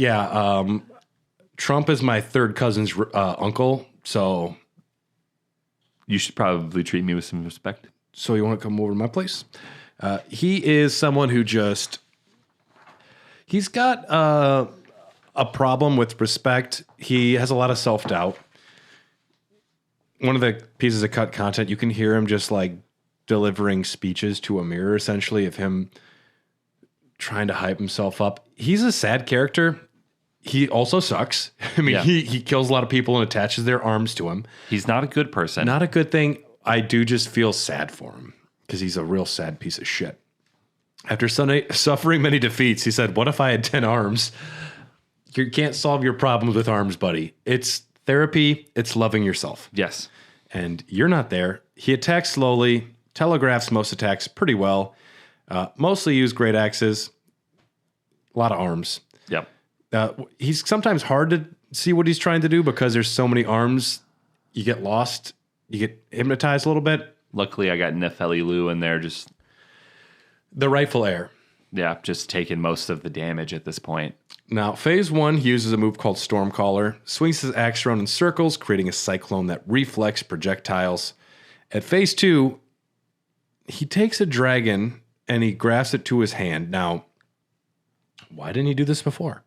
Trump is my third cousin's uncle, so you should probably treat me with some respect. So you want to come over to my place? He is someone who just... He's got a problem with respect. He has a lot of self-doubt. One of the pieces of cut content, you can hear him just like delivering speeches to a mirror, essentially, of him trying to hype himself up. He's a sad character. He also sucks. I mean, he kills a lot of people and attaches their arms to him. He's not a good person. Not a good thing. I do just feel sad for him because he's a real sad piece of shit. After suffering many defeats, he said, "What if I had 10 arms?" You can't solve your problems with arms, buddy. It's therapy. It's loving yourself. Yes. And you're not there. He attacks slowly, telegraphs most attacks pretty well, mostly use great axes, a lot of arms. Yep. He's sometimes hard to see what he's trying to do because there's so many arms. You get lost. You get hypnotized a little bit. Luckily, I got Nefeli Lu in there just... The rightful heir. Yeah, just taking most of the damage at this point. Now, phase 1, he uses a move called Stormcaller, swings his axe around in circles, creating a cyclone that reflects projectiles. At phase 2, he takes a dragon and he grafts it to his hand. Now, why didn't he do this before?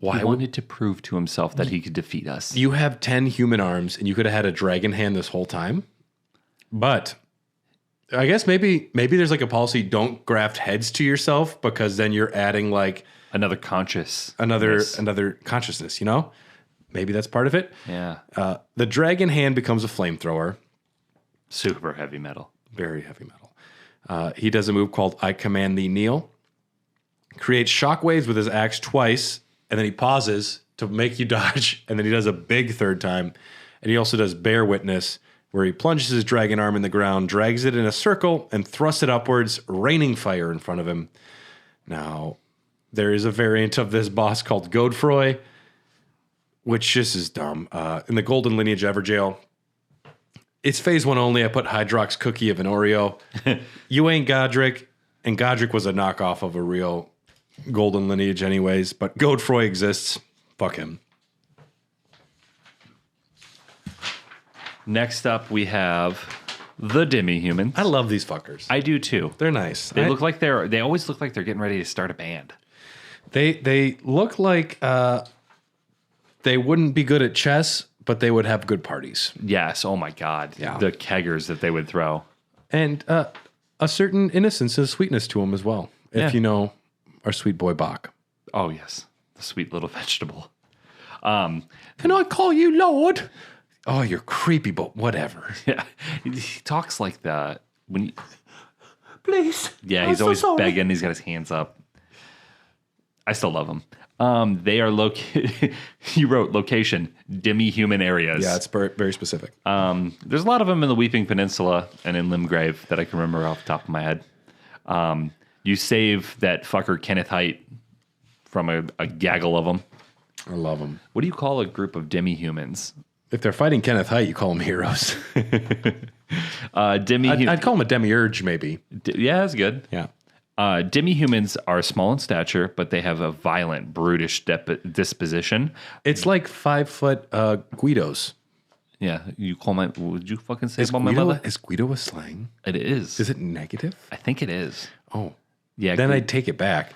He wanted to prove to himself that he could defeat us. You have 10 human arms and you could have had a dragon hand this whole time. But I guess maybe there's like a policy, don't graft heads to yourself because then you're adding like another consciousness, you know? Maybe that's part of it. Yeah. The dragon hand becomes a flamethrower. Super heavy metal. Very heavy metal. He does a move called I Command Thee Kneel. Creates shockwaves with his axe twice, and then he pauses to make you dodge, and then he does a big third time. And he also does Bear Witness, where he plunges his dragon arm in the ground, drags it in a circle, and thrusts it upwards, raining fire in front of him. Now, there is a variant of this boss called Godefroy, which just is dumb. In the Golden Lineage Everjail, it's phase 1 only. I put Hydrox Cookie of an Oreo. You ain't Godric, and Godric was a knockoff of a real Golden Lineage anyways, but Godefroy exists. Fuck him. Next up, we have the demi-humans. I love these fuckers. I do too. They're nice. They always look like they're getting ready to start a band. They look like they wouldn't be good at chess, but they would have good parties. Yes. Oh my God. Yeah. The keggers that they would throw. And a certain innocence and sweetness to them as well. If you know our sweet boy Bach. Oh yes. The sweet little vegetable. Can I call you Lord? Oh, you're creepy, but whatever. Yeah. He talks like that when Please. Yeah, he's always begging. He's got his hands up. I still love him. They are he wrote location, demi-human areas. Yeah, it's very specific. There's a lot of them in the Weeping Peninsula and in Limgrave that I can remember off the top of my head. You save that fucker Kenneth Height from a gaggle of them. I love them. What do you call a group of demi-humans? If they're fighting Kenneth Height, you call them heroes. I'd call them a demiurge, maybe. Yeah, that's good. Yeah. Demi-humans are small in stature, but they have a violent, brutish disposition. It's like 5 foot Guidos. Yeah, you call my... Would you fucking say about my mother? Is Guido a slang? It is. Is it negative? I think it is. Oh. Yeah. Then I'd take it back.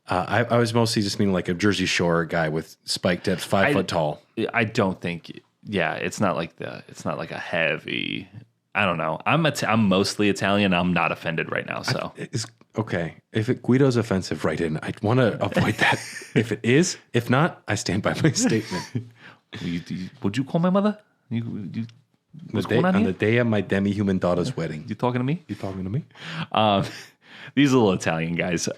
I was mostly just meaning like a Jersey Shore guy with spiked tips, 5 foot tall. I don't think... Yeah, it's not like a heavy... I don't know. I'm mostly Italian. I'm not offended right now, so... Okay, if Guido's offensive, write in. I want to avoid that. If it is, if not, I stand by my statement. Would you call my mother? What's going on here? On the day of my demi-human daughter's wedding. You talking to me? You talking to me? These little Italian guys,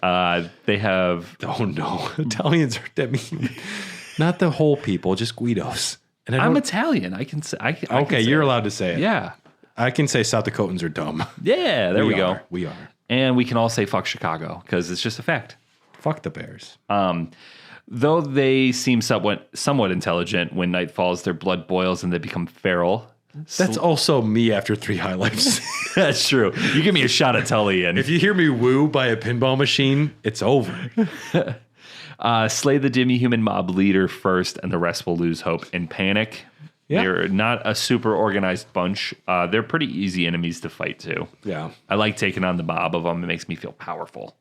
they have... Oh, no. Italians are demi-human. Not the whole people, just Guidos. And I'm Italian. I can say... Okay, you're allowed to say it. Yeah. I can say South Dakotans are dumb. Yeah, there we go. We are. And we can all say fuck Chicago because it's just a fact. Fuck the Bears. Though they seem somewhat intelligent, when night falls, their blood boils and they become feral. That's also me after 3 high lives. That's true. You give me a shot at Tully, and if you hear me woo by a pinball machine, it's over. Slay the demi-human mob leader first, and the rest will lose hope and panic. Yeah. They're not a super organized bunch. They're pretty easy enemies to fight, too. Yeah. I like taking on the mob of them. It makes me feel powerful.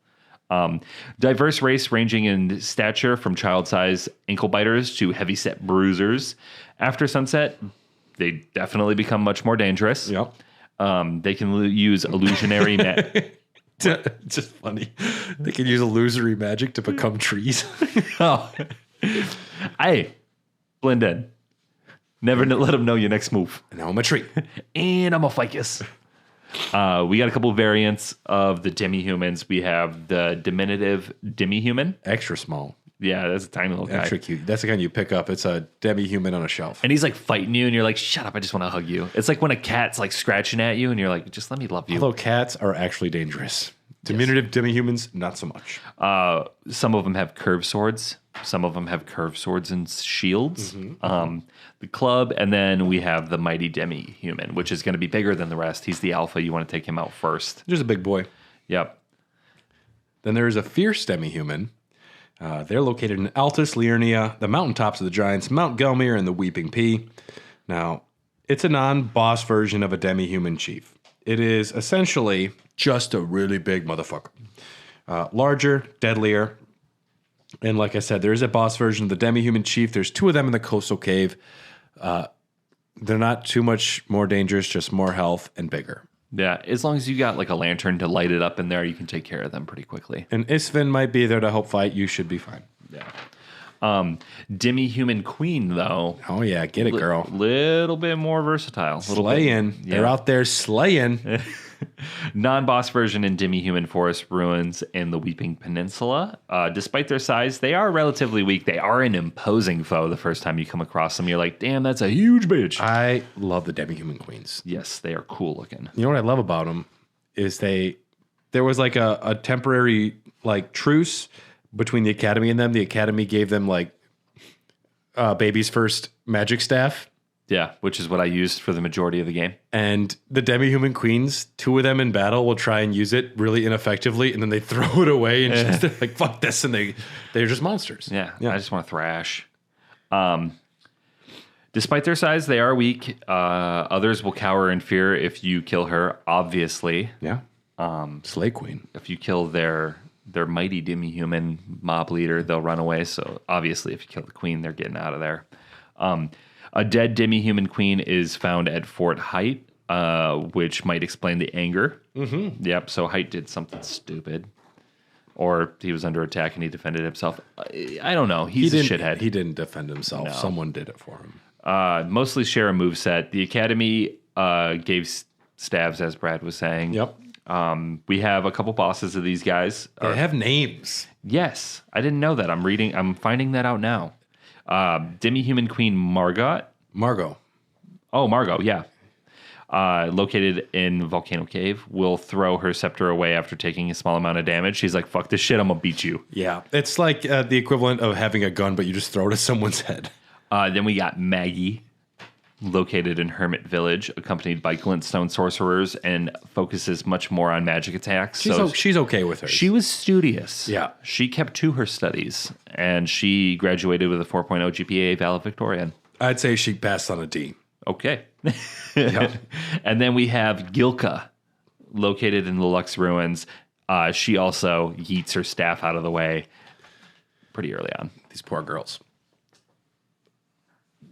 Diverse race ranging in stature from child-sized ankle-biters to heavy-set bruisers. After sunset, they definitely become much more dangerous. Yep. They can use illusionary... Just funny. They can use illusory magic to become trees. Oh, hey, blend in. Never let them know your next move. Now I'm a tree. And I'm a ficus. We got a couple of variants of the demi-humans. We have the diminutive demi-human. Extra small. Yeah, that's a tiny little guy. Extra cute. That's the kind you pick up. It's a demi-human on a shelf. And he's like fighting you, and you're like, shut up, I just want to hug you. It's like when a cat's like scratching at you, and you're like, just let me love you. Although cats are actually dangerous. Diminutive demi-humans, not so much. Some of them have curved swords. Some of them have curved swords and shields. The club, and then we have the mighty demi-human, which is going to be bigger than the rest. He's the alpha. You want to take him out first. Just a big boy. Yep. Then there is a fierce demi-human. They're located in Altus, Liurnia, the mountaintops of the giants, Mount Gelmir, and the Weeping Pea. Now, it's a non-boss version of a demi-human chief. It is essentially just a really big motherfucker. Larger, deadlier, and like I said, there is a boss version of the demi-human chief. There's 2 of them in the coastal cave. They're not too much more dangerous, just more health and bigger. Yeah, as long as you got like a lantern to light it up in there, you can take care of them pretty quickly. And Isvin might be there to help fight. You should be fine. Yeah. Demi-human queen, though. Oh, yeah. Get it, girl. Little bit more versatile. Slaying. Yeah. They're out there slaying. Non-boss version in demi-human forest ruins in the Weeping Peninsula. Despite their size, they are relatively weak. They are an imposing foe the first time you come across them. You're like, damn, that's a huge bitch. I love the demi-human queens. Yes, they are cool looking. You know what I love about them is there was like a temporary like truce between the Academy and them. The Academy gave them like baby's first magic staff. Yeah, which is what I used for the majority of the game. And the demi-human queens, 2 of them in battle will try and use it really ineffectively, and then they throw it away and just, they're like, fuck this, and they're just monsters. Yeah, I just want to thrash. Despite their size, they are weak. Others will cower in fear if you kill her, obviously. Yeah. Slay Queen. If you kill their mighty demi-human mob leader, they'll run away. So obviously, if you kill the queen, they're getting out of there. A dead demi-human queen is found at Fort Height, which might explain the anger. Mm-hmm. Yep, so Height did something stupid. Or he was under attack and he defended himself. I don't know. He's a shithead. He didn't defend himself. No. Someone did it for him. Mostly share a moveset. The Academy gave stabs, as Brad was saying. Yep. We have a couple bosses of these guys. They have names. Yes. I didn't know that. I'm finding that out now. Demi-human queen Margot. Oh, Margot, yeah. Located in Volcano Cave, will throw her scepter away after taking a small amount of damage. She's like, fuck this shit, I'm going to beat you. Yeah, it's like the equivalent of having a gun, but you just throw it at someone's head. Then we got Maggie, located in Hermit Village, accompanied by glintstone sorcerers, and focuses much more on magic attacks. She's okay with her. She was studious. Yeah. She kept to her studies, and she graduated with a 4.0 GPA valedictorian. I'd say she passed on a D. Okay. Yeah. And then we have Gilka, located in the Lux Ruins. She also yeets her staff out of the way pretty early on. These poor girls.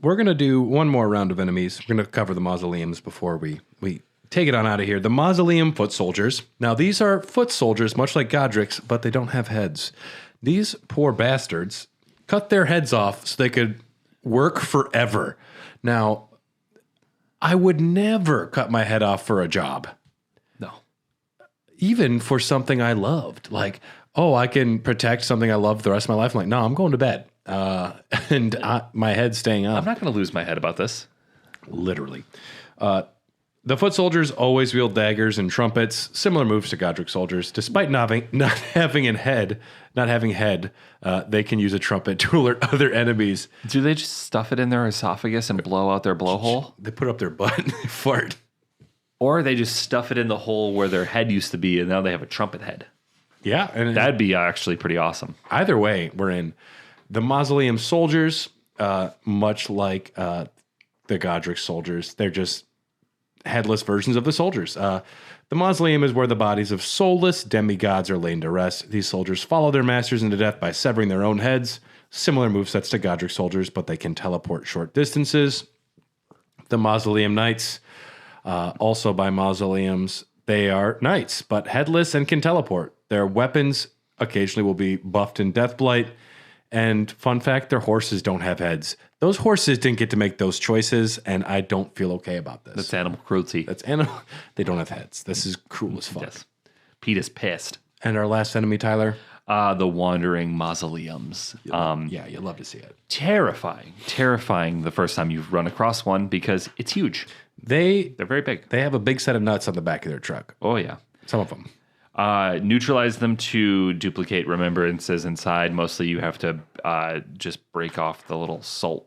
We're going to do one more round of enemies. We're going to cover the mausoleums before we take it on out of here. The mausoleum foot soldiers. Now, these are foot soldiers, much like Godric's, but they don't have heads. These poor bastards cut their heads off so they could work forever. Now, I would never cut my head off for a job. No. Even for something I loved. Like, oh, I can protect something I love the rest of my life. I'm like, no, I'm going to bed. My head's staying up. I'm not going to lose my head about this. Literally. The foot soldiers always wield daggers and trumpets, similar moves to Godric soldiers. Despite not having head, they can use a trumpet to alert other enemies. Do they just stuff it in their esophagus and blow out their blowhole? They put up their butt and they fart. Or they just stuff it in the hole where their head used to be, and now they have a trumpet head. Yeah. And that'd be actually pretty awesome. Either way, we're in. The mausoleum soldiers, much like the Godric soldiers, they're just headless versions of the soldiers. The mausoleum is where the bodies of soulless demigods are laid to rest. These soldiers follow their masters into death by severing their own heads. Similar movesets to Godric soldiers, but they can teleport short distances. The mausoleum knights, also by mausoleums, They are knights, but headless and can teleport. Their weapons occasionally will be buffed in Deathblight. And fun fact, their horses don't have heads. Those horses didn't get to make those choices, and I don't feel okay about this. That's animal cruelty. That's animal. They don't have heads. This is cruel as fuck. Yes. Pete is pissed. And our last enemy, Tyler? The wandering mausoleums. Yeah, you'll love to see it. Terrifying the first time you've run across one because it's huge. They're very big. They have a big set of nuts on the back of their truck. Oh, yeah. Some of them. Neutralize them to duplicate remembrances inside. Mostly you have to just break off the little salt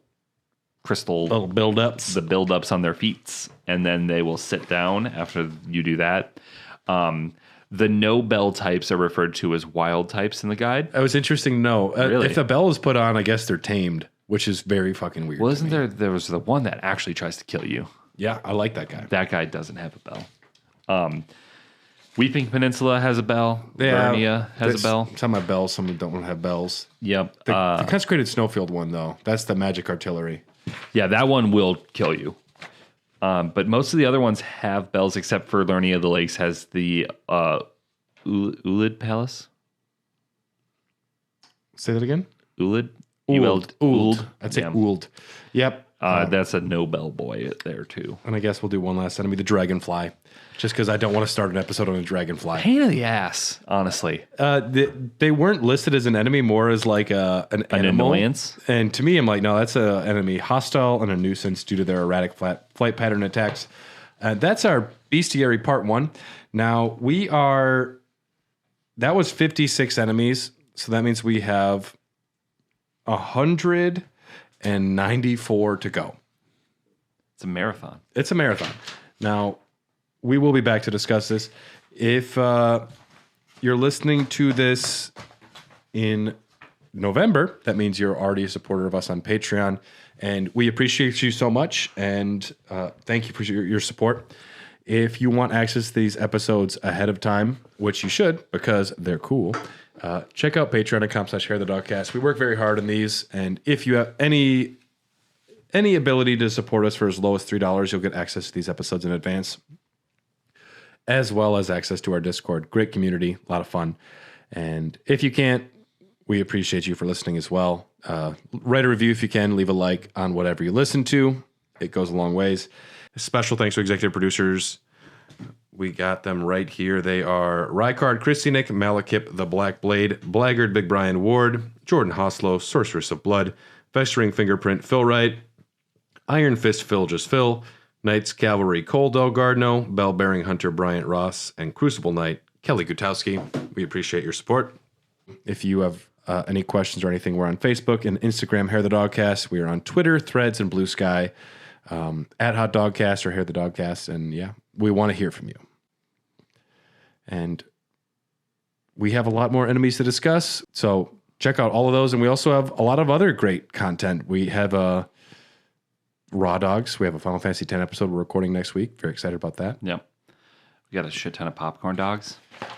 crystal. Little buildups. The buildups on their feet. And then they will sit down after you do that. The no bell types are referred to as wild types in the guide. It was interesting to know. Really? If a bell is put on, I guess they're tamed, which is very fucking weird. Well, isn't there was the one that actually tries to kill you. Yeah, I like that guy. That guy doesn't have a bell. Weeping Peninsula has a bell. Yeah, Vernia has a bell. Some have bells, some don't have bells. Yep. The Consecrated Snowfield one, though, that's the magic artillery. Yeah, that one will kill you. But most of the other ones have bells, except for Lernia of the Lakes has the Ulid Palace. Say that again? Ulid? Uld. I'd say Uld. Yep. That's a no bell boy there, too. And I guess we'll do one last enemy, the Dragonfly. Just because I don't want to start an episode on a Dragonfly. Pain in the ass, honestly. They weren't listed as an enemy, more as like an animal. Annoyance? And to me, I'm like, no, that's an enemy, hostile and a nuisance due to their erratic flight pattern attacks. That's our Bestiary Part 1. Now, that was 56 enemies, so that means we have 194 to go. It's a marathon. It's a marathon. Now, we will be back to discuss this. If you're listening to this in November, that means you're already a supporter of us on Patreon, and we appreciate you so much, and thank you for your support. If you want access to these episodes ahead of time, which you should because they're cool, check out patreon.com/HairTheDogcast. We work very hard on these, and if you have any ability to support us for as low as $3, you'll get access to these episodes in advance, as well as access to our Discord. Great community, a lot of fun. And if you can't, we appreciate you for listening as well. Write a review if you can. Leave a like on whatever you listen to. It goes a long ways. Special thanks to executive producers. We got them right here. They are Rykard Christianick, Malakip the Black Blade, Blaggard Big Brian Ward, Jordan Hoslow, Sorceress of Blood, Festering Fingerprint Phil Wright, Iron Fist Phil Just Phil, Knights Cavalry Cole Del Gardno, Bell Bearing Hunter Bryant Ross, and Crucible Knight Kelly Gutowski. We appreciate your support. If you have any questions or anything, we're on Facebook and Instagram, Hair the Dogcast. We are on Twitter, Threads, and Blue Sky. At Hot Dogcast or Hair the Dogcast, and yeah, we want to hear from you. And we have a lot more enemies to discuss, so check out all of those. And we also have a lot of other great content. We have Raw Dogs. We have a Final Fantasy X episode we're recording next week. Very excited about that. Yep. We got a shit ton of popcorn dogs.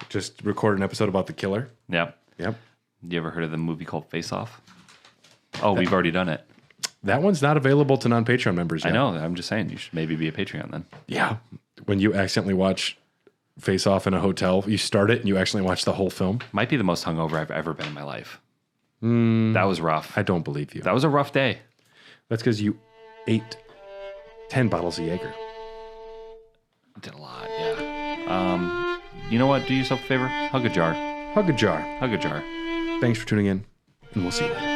Just recorded an episode about the killer. Yep. You ever heard of the movie called Face Off? Oh, we've already done it. That one's not available to non-Patreon members yet. I know. I'm just saying you should maybe be a Patreon then. Yeah. When you accidentally watch Face Off in a hotel, you start it and you accidentally watch the whole film. Might be the most hungover I've ever been in my life. That was rough. I don't believe you. That was a rough day. That's because you ate 10 bottles of Jaeger. Did a lot, yeah. You know what? Do yourself a favor. Hug a jar. Hug a jar. Hug a jar. Thanks for tuning in, and we'll see you later.